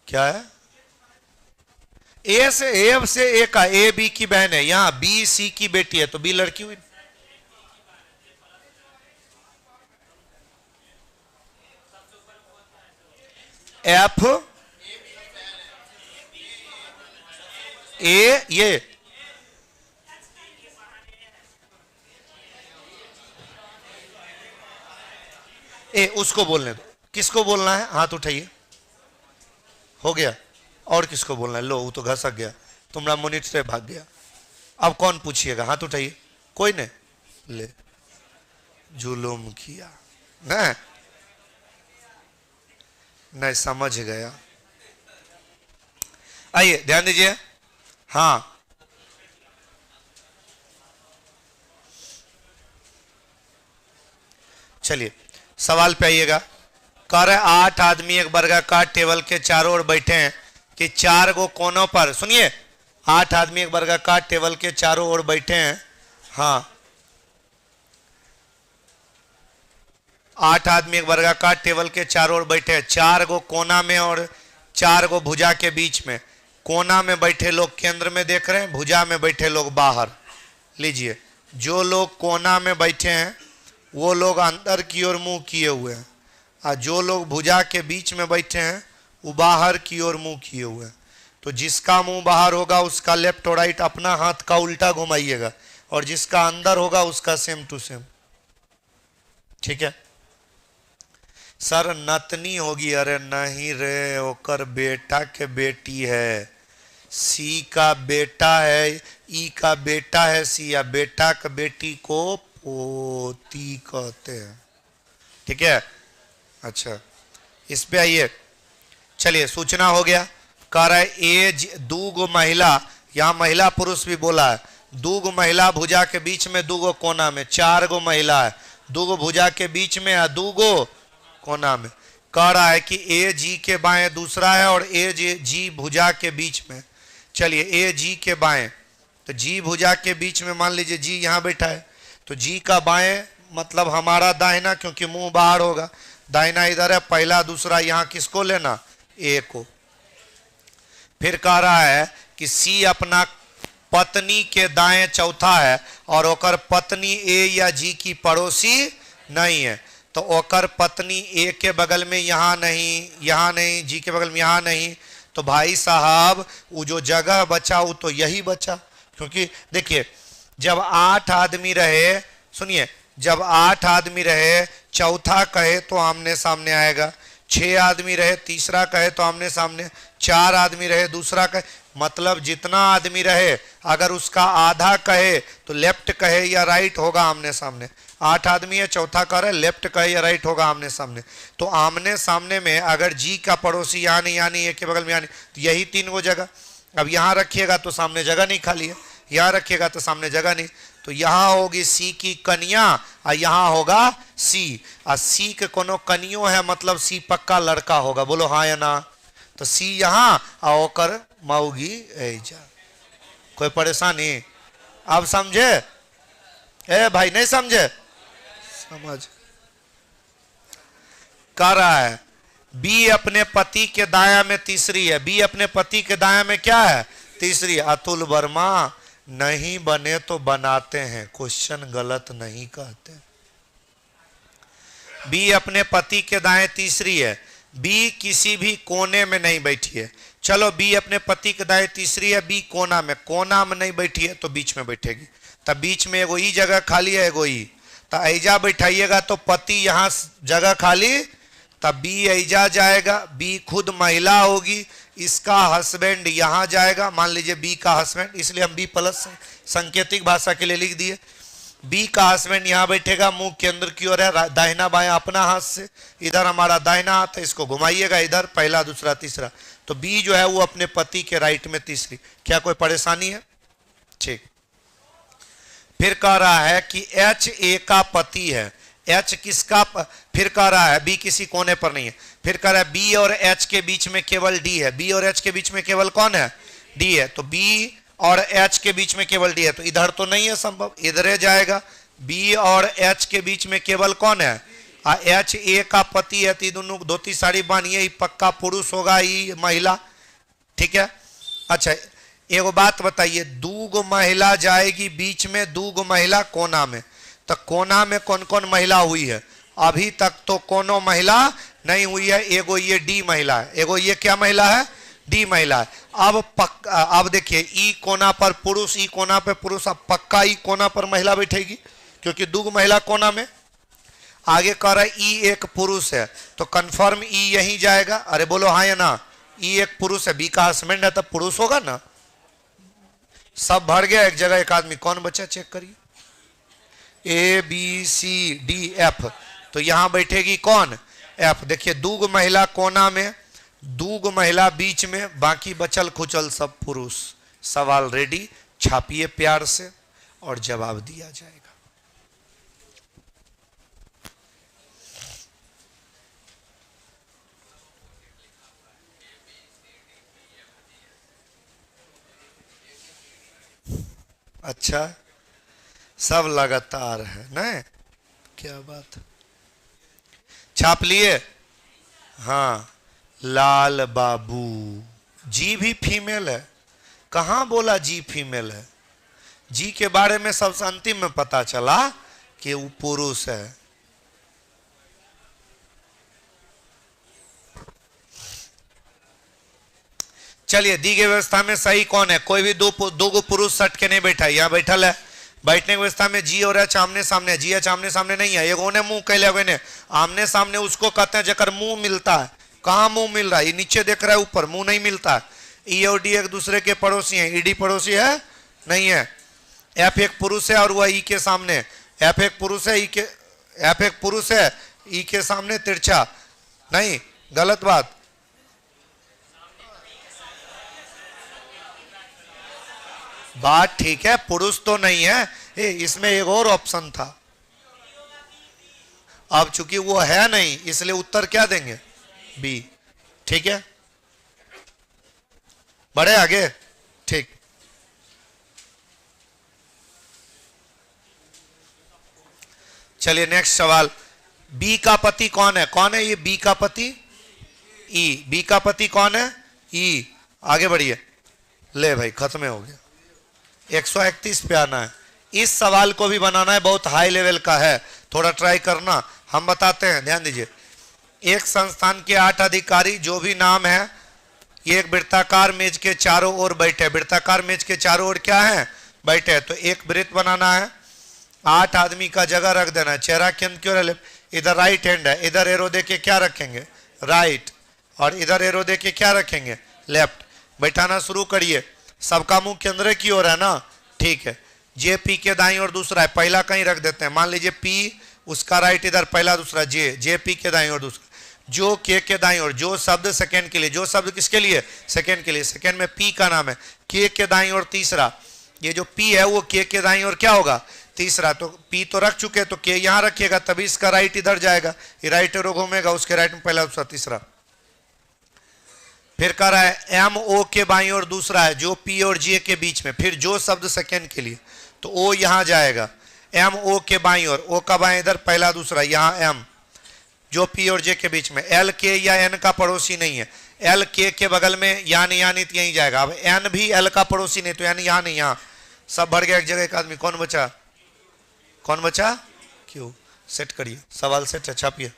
क्या है? ए से ए का, ए बी की बहन है, यहां बी सी की बेटी है तो बी लड़की हुई। एफ ए ये ए उसको बोलने दो। किसको बोलना है? हाथ उठाइए। हो गया। और किसको बोलना है? लो वो तो घसक गया, तुम्हारा मोनिटर से भाग गया। अब कौन पूछिएगा? हाथ उठाइए। कोई नहीं। ले जुलुम किया ना, नहीं समझ गया। आइए ध्यान दीजिए। हाँ चलिए सवाल पे आइएगा। कह रहे 8 आदमी एक वर्गाकार टेबल के चारों ओर बैठे हैं कि 4 गो कोनों पर, सुनिए 8 आदमी एक वर्गाकार टेबल के चारों ओर बैठे हैं। हाँ 8 आदमी एक वर्गाकार टेबल के चारों ओर बैठे हैं, 4 गो कोना में और 4 गो भुजा के बीच में। कोना में बैठे लोग केंद्र में देख रहे हैं, भुजा में बैठे लोग बाहर। लीजिए, जो लोग कोना में बैठे हैं वो लोग अंदर की ओर मुंह किए हुए हैं, और जो लोग भुजा के बीच में बैठे हैं वो बाहर की ओर मुंह किए हुए हैं। तो जिसका मुंह बाहर होगा उसका लेफ्ट और राइट अपना हाथ का उल्टा घुमाइएगा, और जिसका अंदर होगा उसका सेम टू सेम। ठीक है? सर नतनी होगी? अरे नहीं रे, ओकर बेटा के बेटी है। सी का बेटा है, ई का बेटा है सी, या बेटा का बेटी को पोती कहते हैं। ठीक है? अच्छा इस पे आइए। चलिए सूचना हो गया। कह रहा है एज दो गो महिला, यहां महिला पुरुष भी बोला है, 2 गो महिला भुजा के बीच में, 2 गो कोना में। 4 गो महिला है, 2 गो भुजा के बीच में या 2 गो कोना में। कह रहा है कि ए जी के बाएं दूसरा है और ए जी भुजा के बीच में। चलिए ए जी के बाएं, तो जी भुजा के बीच में मान लीजिए जी यहां बैठा है, तो जी का बाएं मतलब हमारा दाहिना, क्योंकि मुंह बाहर होगा। दाहिना इधर है, पहला दूसरा, यहां किसको लेना? ए को। फिर कह रहा है कि सी अपना पत्नी के दाएं चौथा है और ओकर पत्नी ए या जी की पड़ोसी नहीं है, तो ओकर पत्नी ए के बगल में यहाँ नहीं, जी के बगल में यहाँ नहीं। तो भाई साहब वो जो जगह बचा वो तो यही बचा, क्योंकि देखिए जब 8 आदमी रहे, सुनिए जब 8 आदमी रहे, चौथा कहे तो आमने सामने आएगा, 6 आदमी रहे तीसरा कहे तो आमने सामने, 4 आदमी रहे दूसरा कहे, मतलब जितना आदमी रहे अगर उसका आधा कहे तो लेफ्ट कहे या राइट होगा आमने सामने। 8 आदमी है, चौथा कह रहे लेफ्ट कहे या राइट होगा आमने सामने। तो आमने सामने में अगर जी का पड़ोसी यहाँ नहीं, यानी ए के बगल में यानी, तो यही 3 गो जगह। अब यहाँ रखिएगा तो सामने जगह नहीं खाली है, यहाँ रखिएगा तो सामने जगह नहीं, तो यहाँ होगी सी की कन्या और यहाँ होगा सी। और सी के कोनो कनियो है मतलब सी पक्का लड़का होगा। बोलो हाँ या ना? तो सी यहाँ और ओकर मऊगी ऐजा। कोई परेशानी? अब समझे? ए भाई नहीं समझे? समझ। कह रहा है बी अपने पति के दाया में तीसरी है। बी अपने पति के दाया में क्या है? तीसरी। अतुल वर्मा नहीं बने तो बनाते हैं, क्वेश्चन गलत नहीं कहते। बी अपने पति के दाएं तीसरी है, बी किसी भी कोने में नहीं बैठी है। चलो बी अपने पति के दाएं तीसरी है, बी कोना में नहीं बैठी है तो बीच में बैठेगी। तब बीच में एगो ई जगह खाली है, एगो ई, तो ऐजा बैठाइएगा तो पति यहां जगह खाली, तब बी ऐजा जाएगा, बी खुद महिला होगी, इसका हस्बैंड यहां जाएगा, मान लीजिए बी का हस्बैंड, इसलिए हम बी प्लस सांकेतिक भाषा के लिए लिख दिए। बी का हस्बैंड यहां बैठेगा, मुंह केंद्र की ओर है, दाहिना बायां अपना हाथ से, इधर हमारा दाहिना हाथ है, इसको घुमाइएगा इधर, पहला दूसरा तीसरा, तो बी जो है वो अपने पति के राइट में तीसरी। क्या कोई परेशानी है? ठीक। फिर कह रहा है कि एच ए का पति है, एच किसका फिर कह रहा है बी किसी कोने पर नहीं है, फिर कह रहा है बी और एच के बीच में केवल डी है, बी और एच के बीच में केवल कौन है, डी है, तो बी और एच के बीच में केवल डी है, तो इधर तो नहीं है संभव, इधर जाएगा, बी और एच के बीच में केवल कौन है, एच ए का पति है, दोनों धोती साड़ी बानिए, पक्का पुरुष होगा, ये महिला, ठीक है। अच्छा एगो बात बताइए, दूगो महिला जाएगी बीच में, दूगो महिला कोना में, तो कोना में कौन कौन महिला हुई है, अभी तक तो कोनो महिला नहीं हुई है, एगो ये डी महिला है, एगो ये क्या महिला है, डी महिला है। अब देखिए ई कोना पर पुरुष, ई कोना पर पुरुष, अब पक्का ई कोना पर महिला बैठेगी क्योंकि दूगो महिला कोना में। आगे कह रहा है ई एक पुरुष है, तो कंफर्म ई यहीं जाएगा, अरे बोलो हाँ या ना, ई एक पुरुष है, बी का हस्बैंड है तब पुरुष होगा ना, सब भर गया एक जगह, एक आदमी कौन बचा चेक करिए, A B C D F, तो यहां बैठेगी कौन, एफ। देखिए दूगो महिला कोना में, दूगो महिला बीच में, बाकी बचल खुचल सब पुरुष। सवाल रेडी, छापिए प्यार से और जवाब दिया जाएगा। अच्छा सब लगातार है ना, क्या बात, छाप लिए, हाँ लाल बाबू, जी भी फीमेल है, कहां बोला जी फीमेल है, जी के बारे में सबसे अंतिम में पता चला कि वो पुरुष है। चलिए दी गई व्यवस्था में सही कौन है, कोई भी दो गो पुरुष सट के नहीं बैठा है, यहाँ बैठल है, बैठने की व्यवस्था में जी और एच आमने सामने, जी एच आमने सामने नहीं है, एगो ने मुंह कैले हुए ने आमने सामने, उसको कहते हैं जकर मुंह मिलता है, कहाँ मुंह मिल रहा है, ये नीचे देख रहा है ऊपर, मुंह नहीं मिलता है। ई और डी एक दूसरे के पड़ोसी हैं, ईडी पड़ोसी है नहीं है, एफ एक पुरुष है और वह ई के सामने, एफ एक पुरुष है, ई के एफ एक पुरुष है, ई के सामने तिरछा नहीं, गलत बात, बात ठीक है, पुरुष तो नहीं है, इसमें एक और ऑप्शन था, अब चूंकि वो है नहीं इसलिए उत्तर क्या देंगे, बी, ठीक है, बढ़े आगे, ठीक। चलिए नेक्स्ट सवाल, बी का पति कौन है, कौन है ये बी का पति, ई, बी का पति कौन है, ई, आगे बढ़िए, ले भाई खत्म हो गया, 131 पे आना है। इस सवाल को भी बनाना है, बहुत हाई लेवल का है, थोड़ा ट्राई करना, हम बताते हैं, ध्यान दीजिए। एक संस्थान के 8 अधिकारी जो भी नाम है, ये एक वृत्ताकार मेज के चारों ओर बैठे, वृत्ताकार मेज के चारों ओर क्या है, बैठे, तो एक वृत्त बनाना है, 8 आदमी का जगह रख देना है, चेहरा केंद्र क्यों रहे, इधर राइट हैंड है, इधर एरो दे के क्या रखेंगे, राइट, और इधर एरो दे के क्या रखेंगे, लेफ्ट, बैठाना शुरू करिए, सबका मुंह केंद्र की ओर है ना, ठीक है। जे पी के दाईं ओर दूसरा है, पहला कहीं रख देते हैं, मान लीजिए पी, उसका राइट इधर, पहला दूसरा जे पी के दाईं ओर दूसरा, जो के दाईं ओर, जो शब्द सेकंड के लिए, जो शब्द किसके लिए, सेकंड के लिए, सेकंड में पी का नाम है, के दाईं ओर तीसरा, ये जो पी है वो के दाईं ओर क्या होगा, तीसरा, तो पी तो रख चुके, तो के यहां रखिएगा, तभी इसका राइट इधर जाएगा, ये राइट एरो घूमेगा, उसके राइट में पहला दूसरा तीसरा। फिर कह रहा है एम ओ के बाईं ओर दूसरा है, जो पी और जे के बीच में, फिर जो शब्द सेकंड के लिए, तो ओ यहां जाएगा, एम ओ के बाईं ओर, ओ का बाएं इधर, पहला दूसरा, यहां एम, जो पी और जे के बीच में, एल के या एन का पड़ोसी नहीं है, एल के बगल में यान यानी यहीं जाएगा, अब एन भी एल का पड़ोसी नहीं, तो यानी यहां नहीं, यहां सब भर गया एक जगह, एक आदमी कौन बचा, कौन बचा, क्यों, सेट करिए, सवाल सेट है, छापिए,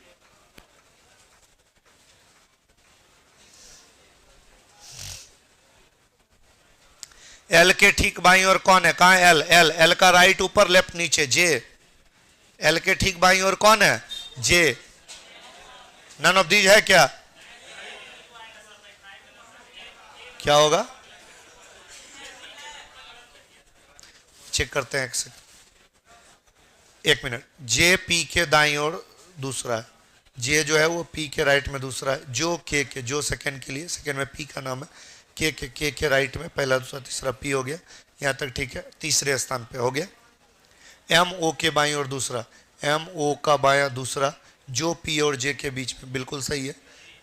एल के ठीक बाईं ओर कौन है, कहां एल, एल, एल का राइट ऊपर लेफ्ट नीचे, जे, एल के ठीक बाईं ओर कौन है, जे, नन ऑफ दीज है क्या, क्या होगा, चेक करते हैं, एक मिनट, जे पी के दाईं ओर दूसरा है, जे जो है वो पी के राइट में दूसरा है, जो के जो सेकंड के लिए, सेकंड में पी का नाम है, के राइट में पहला दूसरा तीसरा पी हो गया, यहाँ तक ठीक है, तीसरे स्थान पे हो गया, एम ओ के बाईं ओर दूसरा, एम ओ का बायां दूसरा, जो पी और जे के बीच में, बिल्कुल सही है।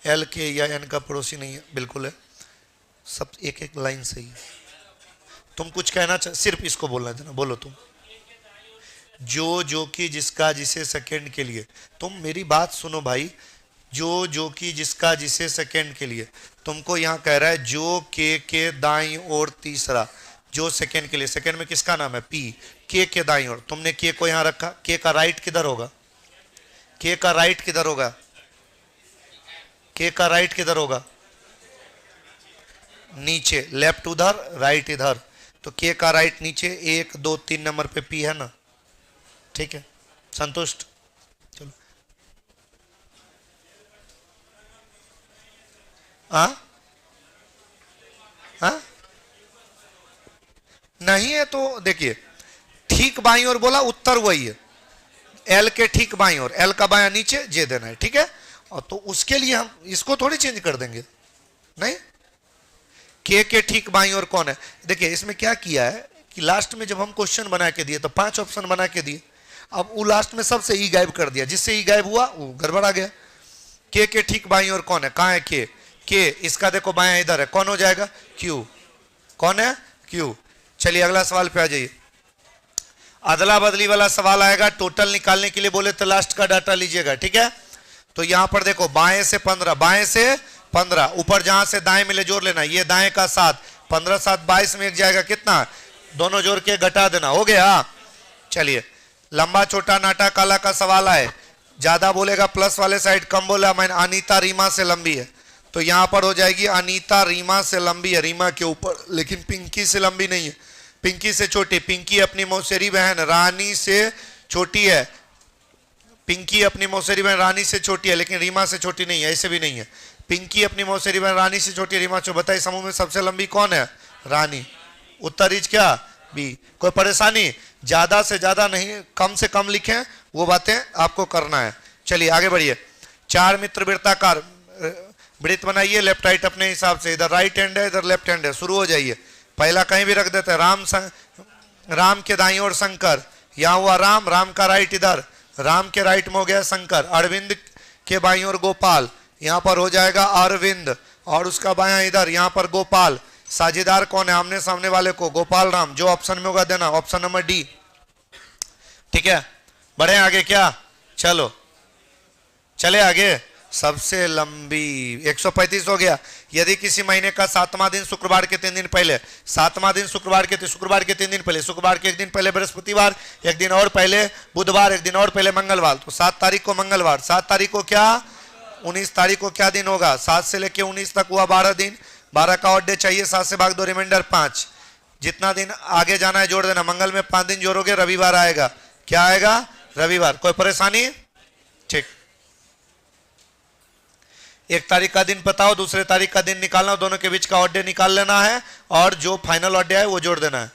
एल के या एन का पड़ोसी नहीं है, बिल्कुल है। सब एक एक लाइन सही है। तुम कुछ कहना सिर्फ इसको बोलना था ना, बोलो तुम। जो कि जिसका जिसे सेकंड के लिए, तुम मेरी बात सुनो भाई। जो कि जिसका जिसे सेकंड के लिए, तुमको यहां कह रहा है जो के दाईं ओर तीसरा, जो सेकंड के लिए, सेकंड में किसका नाम है? पी। के दाईं ओर, तुमने के को यहां रखा, के का राइट किधर होगा? के का राइट किधर होगा? के का राइट किधर होगा? नीचे। लेफ्ट उधर, राइट इधर, तो के का राइट नीचे, 1 2 3 नंबर पे पी है ना, ठीक है, संतुष्ट। चलो हाँ हाँ, नहीं है तो देखिए, ठीक बाईं ओर बोला, उत्तर वही है। एल के ठीक बाईं ओर, एल का बायां नीचे, जे देना है, ठीक है। और तो उसके लिए हम इसको थोड़ी चेंज कर देंगे, नहीं। के ठीक बाईं ओर कौन है? देखिए इसमें क्या किया है कि लास्ट में जब हम क्वेश्चन बना के दिए तो 5 ऑप्शन बना के दिए, अब वो लास्ट में सबसे ई गायब कर दिया, जिससे ई गायब हुआ वो गड़बड़ा गया। के ठीक बाईं ओर कौन है? कहाँ है के इसका देखो बायां इधर है, कौन हो जाएगा? क्यू। कौन है? क्यू। चलिए अगला सवाल पे आ जाइए। अदला बदली वाला सवाल आएगा, टोटल निकालने के लिए बोले तो लास्ट का डाटा लीजिएगा, ठीक है। तो यहां पर देखो बाएं से 15, बाएं से 15, ऊपर जहां से दाएं मिले जोड़ लेना, ये दाएं का 7, 15 7 22 में एक जाएगा कितना? दोनों जोड़ के घटा देना, हो गया। चलिए लंबा छोटा नाटा काला का सवाल आए, ज्यादा बोलेगा प्लस वाले साइड, कम बोला मैंने अनीता रीमा से लंबी है, तो यहां पर हो जाएगी अनीता रीमा से लंबी है, रीमा के ऊपर, लेकिन पिंकी से लंबी नहीं है, पिंकी से छोटी। पिंकी अपनी मौसेरी बहन रानी से छोटी है, पिंकी अपनी मौसेरी बहन रानी से छोटी है, लेकिन रीमा से छोटी नहीं है, ऐसे भी नहीं है। पिंकी अपनी मौसेरी बहन रानी से छोटी है, रीमा से। बताइए समूह में सबसे लंबी कौन है? रानी। उत्तर इज क्या? बी। कोई परेशानी? ज्यादा से ज्यादा नहीं, कम से कम लिखें, वो बातें आपको करना है। चलिए आगे बढ़िए। 4 मित्र वृत्ताकार वृत्त बनाइए, लेफ्ट राइट अपने हिसाब से, इधर राइट हैंड है इधर लेफ्ट हैंड है, शुरू हो जाइए। पहला कहीं भी रख देते हैं, राम के दाईं ओर शंकर, यहां हुआ राम, राम का राइट इधर, राम के राइट में हो गया शंकर। अरविंद के बाईं ओर गोपाल, यहां पर हो जाएगा अरविंद, और उसका बायां इधर, यहां पर गोपाल। साझेदार कौन है आमने सामने वाले को? गोपाल राम। जो ऑप्शन में होगा देना, ऑप्शन नंबर डी, ठीक है। बढ़े आगे क्या? चलो चले आगे। सबसे लंबी 135 हो गया। यदि किसी महीने का 7वां दिन शुक्रवार के 3 दिन पहले, 7वां दिन शुक्रवार के 3 दिन पहले, शुक्रवार के 1 दिन पहले बृहस्पतिवार, 1 दिन और पहले बुधवार, 1 दिन और पहले मंगलवार, तो 7 तारीख को मंगलवार। 7 तारीख को क्या? 19 तारीख को क्या दिन होगा? 7 से लेके 19 तक हुआ 12 दिन, 12 का और डे चाहिए, 7 से भाग दो, रिमाइंडर 5। जितना दिन आगे जाना है जोड़ देना, मंगल में 5 दिन जोड़ोगे, रविवार आएगा। क्या आएगा? रविवार। कोई परेशानी? ठीक। 1 तारीख का दिन पता हो, दूसरे तारीख का दिन निकालना हो, दोनों के बीच का ऑड डे निकाल लेना है, और जो फाइनल ऑड डे है वो जोड़ देना है।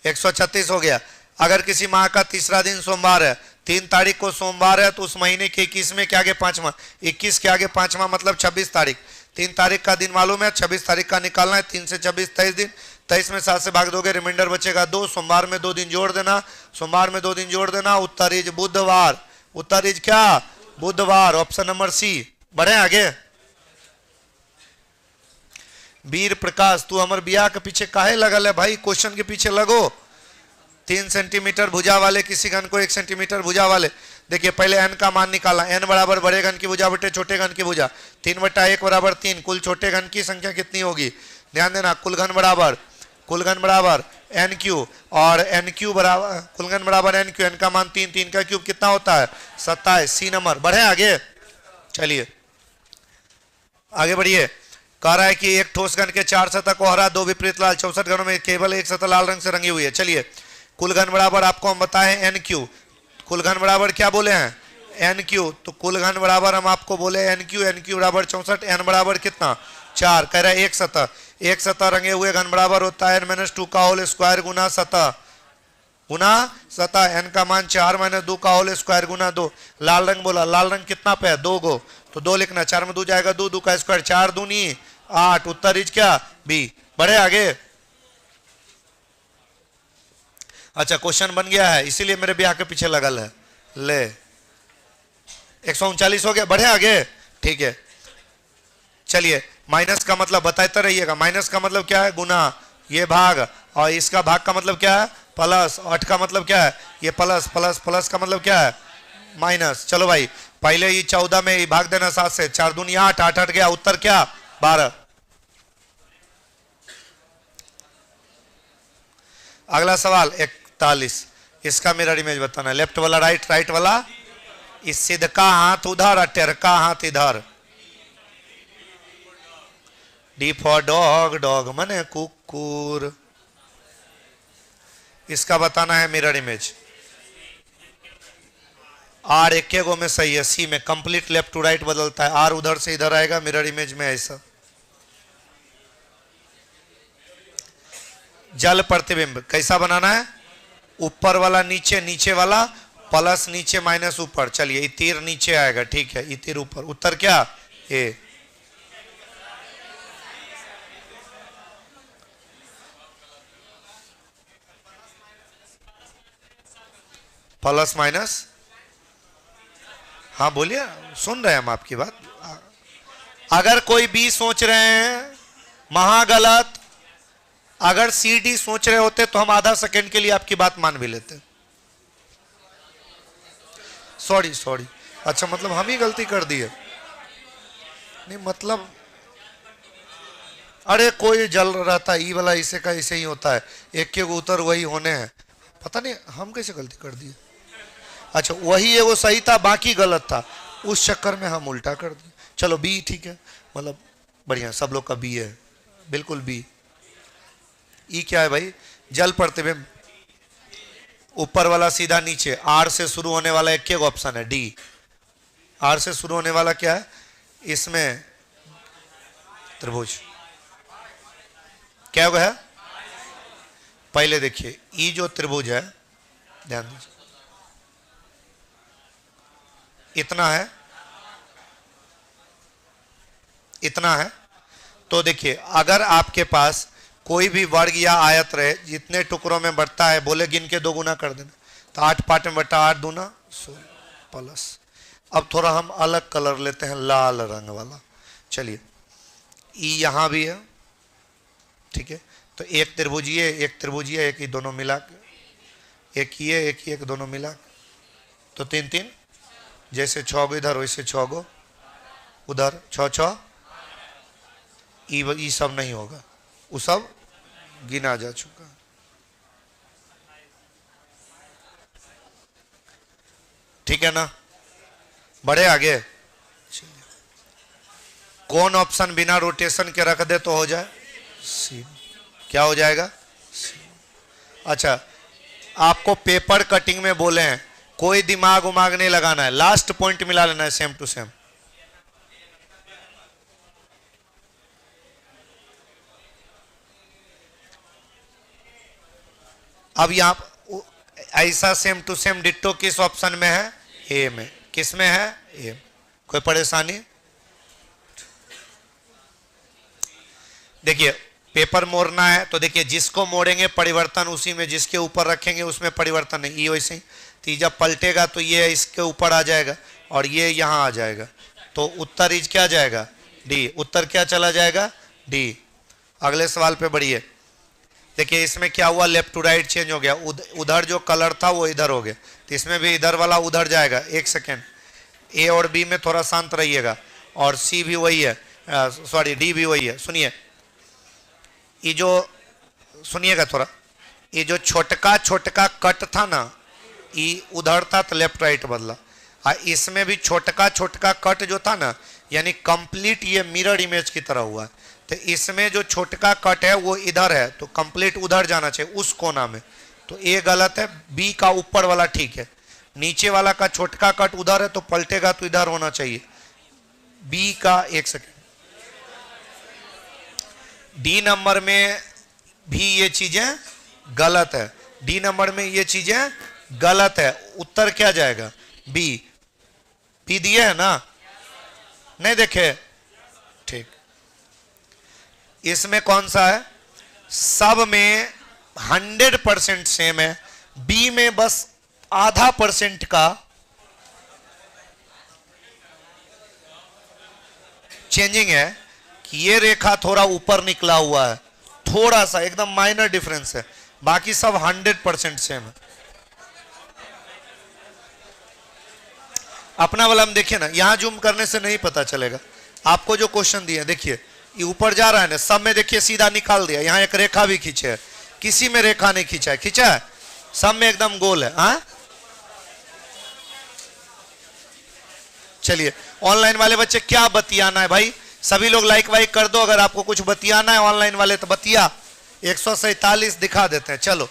136 हो गया। अगर किसी माह का तीसरा दिन सोमवार है, 3 तारीख को सोमवार है, तो उस महीने के 21वें के आगे 5वां, 21 के आगे 5वां मतलब 26 तारीख। 3 तारीख का दिन मालूम है, 26 तारीख का निकालना है। 3 से 26 23 दिन, 23 में 7 से भाग दोगे, रिमाइंडर बचेगा 2। सोमवार में 2 दिन जोड़ देना, सोमवार में 2 दिन जोड़ देना। उत्तर इज बुधवार। उत्तर इज क्या? बुधवार, ऑप्शन नंबर सी। बढ़े आगे। वीर प्रकाश, तू हमारे बिया के पीछे काहे लगल है भाई? क्वेश्चन के पीछे लगो। 3 सेंटीमीटर भुजा वाले किसी घन को 1 सेंटीमीटर भुजा वाले, देखिए पहले n का मान निकाला, n बराबर बड़े घन की भुजा बटे छोटे घन की भुजा, 3/1 बराबर 3। कुल छोटे घन की संख्या कितनी होगी? ध्यान देना, कुल घन बराबर एन क्यू, और एन क्यू बराबर कुल घन बराबर एन क्यू, एन का मान 3, 3 का क्यूब कितना होता है? 27। C number. बढ़े आगे। चलिए आगे बढ़िए। कह रहा है कि एक ठोस घन के 4 सतह को हरा, 2 विपरीत लाल, 64 घनों में केवल 1 सतह लाल रंग से रंगी हुई है। चलिए कुल घन बराबर आपको हम बताए एन क्यू, कुल घन बराबर क्या बोले हैं? N Q. तो कुल घन बराबर हम आपको बोले एन क्यू, एन क्यू बराबर 64, एन बराबर कितना? 4। कह रहा है एक सतह रंगे हुए घन बराबर होता है n-2 का होल स्क्वायर गुना सतह, n का मान 4 - 2 का होल स्क्वायर गुना 2। लाल रंग बोला, लाल रंग कितना पे है? 2 गो, तो 2 लिखना, 4 में 2 जाएगा 2, 2 का स्क्वायर 4 दूनी 8। उत्तर इज क्या? बी। बढ़े आगे। अच्छा क्वेश्चन बन गया है, इसीलिए मेरे ब्याह के पीछे लगल है। ले 139 हो गया, बढ़े आगे। ठीक है चलिए, माइनस का मतलब बताते रहिएगा। माइनस का मतलब क्या है? गुना, ये भाग, और इसका भाग का मतलब क्या है? प्लस। 8 का मतलब क्या है? ये प्लस प्लस प्लस का मतलब क्या है? माइनस। चलो भाई, पहले ये 14 में ये भाग देना 7 से, 4 दूनी 8, 8 8 गया, उत्तर क्या? 12। अगला सवाल 41, इसका मिरर इमेज बताना है। लेफ्ट वाला राइट, राइट वाला। इस सिद्ध का हाथ उधर और टेढ़ का हाथ इधर। डी फॉर डॉग, डॉग मने कुकुर। इसका बताना है मिरर इमेज। आर एक गो में सही है, सी में कंप्लीट लेफ्ट टू राइट बदलता है। आर उधर से इधर आएगा मिरर इमेज में ऐसा। जल प्रतिबिंब कैसा बनाना है? ऊपर वाला नीचे, नीचे वाला प्लस नीचे माइनस ऊपर। चलिए ये तीर नीचे आएगा, ठीक है, ये तीर ऊपर। उत्तर क्या? ए। प्लस माइनस, हाँ बोलिए, सुन रहे हैं हम आपकी बात। अगर कोई बी सोच रहे हैं महागलत, अगर सी डी सोच रहे होते तो हम आधा सेकंड के लिए आपकी बात मान भी लेते। सॉरी सॉरी, अच्छा मतलब हम ही गलती कर दी है। नहीं मतलब, अरे कोई जल रहा था, ई वाला इसे का इसे ही होता है, एक के उत्तर वही होने हैं। पता नहीं हम कैसे गलती कर दी। अच्छा वही है वो सही था, बाकी गलत था, उस चक्कर में हम उल्टा कर दिए। चलो बी ठीक है, मतलब बढ़िया, सब लोग का बी है, बिल्कुल बी। ई क्या है भाई? जल प्रतिबिंब, ऊपर वाला सीधा नीचे। आर से शुरू होने वाला एक ऑप्शन है डी। आर से शुरू होने वाला क्या है इसमें? त्रिभुज। क्या होगा है? पहले देखिए ई जो त्रिभुज है, ध्यान दीजिए, इतना है, इतना है। तो देखिए अगर आपके पास कोई भी वर्ग या आयत रहे, जितने टुकड़ों में बढ़ता है, बोले गिन के 2 गुना कर देना, तो 8 पार्ट में बटा 8 दूना 16 प्लस। अब थोड़ा हम अलग कलर लेते हैं, लाल रंग वाला। चलिए ई यहां भी है, ठीक है, तो एक त्रिभुजीय, एक त्रिभुजीय, एक ही दोनों मिला के, एक ये एक ही, एक दोनों मिला के, तो 3 3, जैसे 6 गो इधर वैसे 6 गो उधर, 6 6। ई सब नहीं होगा, वो सब गिना जा चुका। ठीक है ना, बढ़े आगे। कौन ऑप्शन बिना रोटेशन के रख दे तो हो जाए? सी। क्या हो जाएगा? सी। अच्छा आपको पेपर कटिंग में बोले हैं कोई दिमाग उमाग नहीं लगाना है, लास्ट पॉइंट मिला लेना है सेम टू सेम। अब यहां ऐसा सेम टू सेम डिट्टो किस ऑप्शन में है? ए में। किस में है? ए। कोई परेशानी? देखिए पेपर मोड़ना है तो देखिए जिसको मोड़ेंगे परिवर्तन उसी में, जिसके ऊपर रखेंगे उसमें परिवर्तन नहीं। ये वैसे ही, तो जब पलटेगा तो ये इसके ऊपर आ जाएगा और ये यहां आ जाएगा, तो उत्तर इज क्या जाएगा? डी। उत्तर क्या चला जाएगा? डी। अगले सवाल पे बढ़िए। देखिए इसमें क्या हुआ, लेफ्ट टू राइट चेंज हो गया, उधर जो कलर था वो इधर हो गया, तो इसमें भी इधर वाला उधर जाएगा। एक सेकेंड, ए और बी में थोड़ा शांत रहिएगा, और सी भी वही है, सॉरी डी भी वही है। सुनिए ये जो, सुनिएगा थोड़ा, ये जो छोटका छोटका कट था ना, ये उधर था तो लेफ्ट राइट बदला, इसमें भी छोटका छोटका कट जो था ना, यानी कंप्लीट ये मिरर इमेज की तरह हुआ है। तो इसमें जो छोटका कट है वो इधर है, तो कंप्लीट उधर जाना चाहिए उस कोना में, तो ए गलत है। बी का ऊपर वाला ठीक है, नीचे वाला का छोटका कट उधर है तो पलटेगा तो इधर होना चाहिए। बी का, एक सेकेंड, डी नंबर में भी ये चीजें गलत है, डी नंबर में ये चीजें गलत है। उत्तर क्या जाएगा? बी। बी दिए है ना? नहीं देखे? ठीक। इसमें कौन सा है? सब में 100% सेम है, बी में बस आधा % का चेंजिंग है कि ये रेखा थोड़ा ऊपर निकला हुआ है, थोड़ा सा एकदम माइनर डिफरेंस है, बाकी सब 100% सेम है। अपना वाला हम देखिए ना, यहां जूम करने से नहीं पता चलेगा। आपको जो क्वेश्चन दिए देखिए, ये ऊपर जा रहा है ना, सब में देखिए सीधा निकाल दिया, यहां एक रेखा भी खींचे है, किसी में रेखा नहीं खींचा है, खींचा है सब में एकदम गोल है। हाँ चलिए, ऑनलाइन वाले बच्चे क्या बतियाना है भाई, सभी लोग लाइक वाइक कर दो, अगर आपको कुछ बतियाना है ऑनलाइन वाले तो बतिया। 147 दिखा देते हैं। चलो,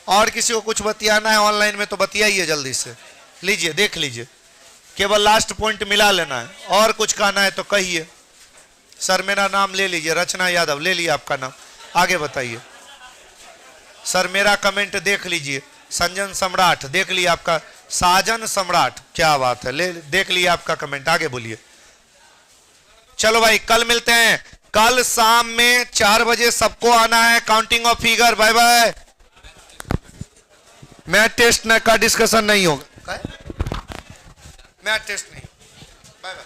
और किसी को कुछ बतियाना है ऑनलाइन में तो बतियाइए जल्दी से। लीजिए, देख लीजिए, केवल लास्ट पॉइंट मिला लेना है, और कुछ कहना है तो कहिए। सर मेरा नाम ले लीजिए, रचना यादव ले लिया आपका नाम, आगे बताइए। सर मेरा कमेंट देख लीजिए, संजन सम्राट देख लिया आपका, साजन सम्राट, क्या बात है, ले देख लिया आपका कमेंट, आगे बोलिए। चलो भाई, कल मिलते हैं, कल शाम में 4 बजे सबको आना है, counting of figure. Bye bye. Math test का डिस्कशन नहीं होगा, मैथ टेस्ट नहीं। Bye bye.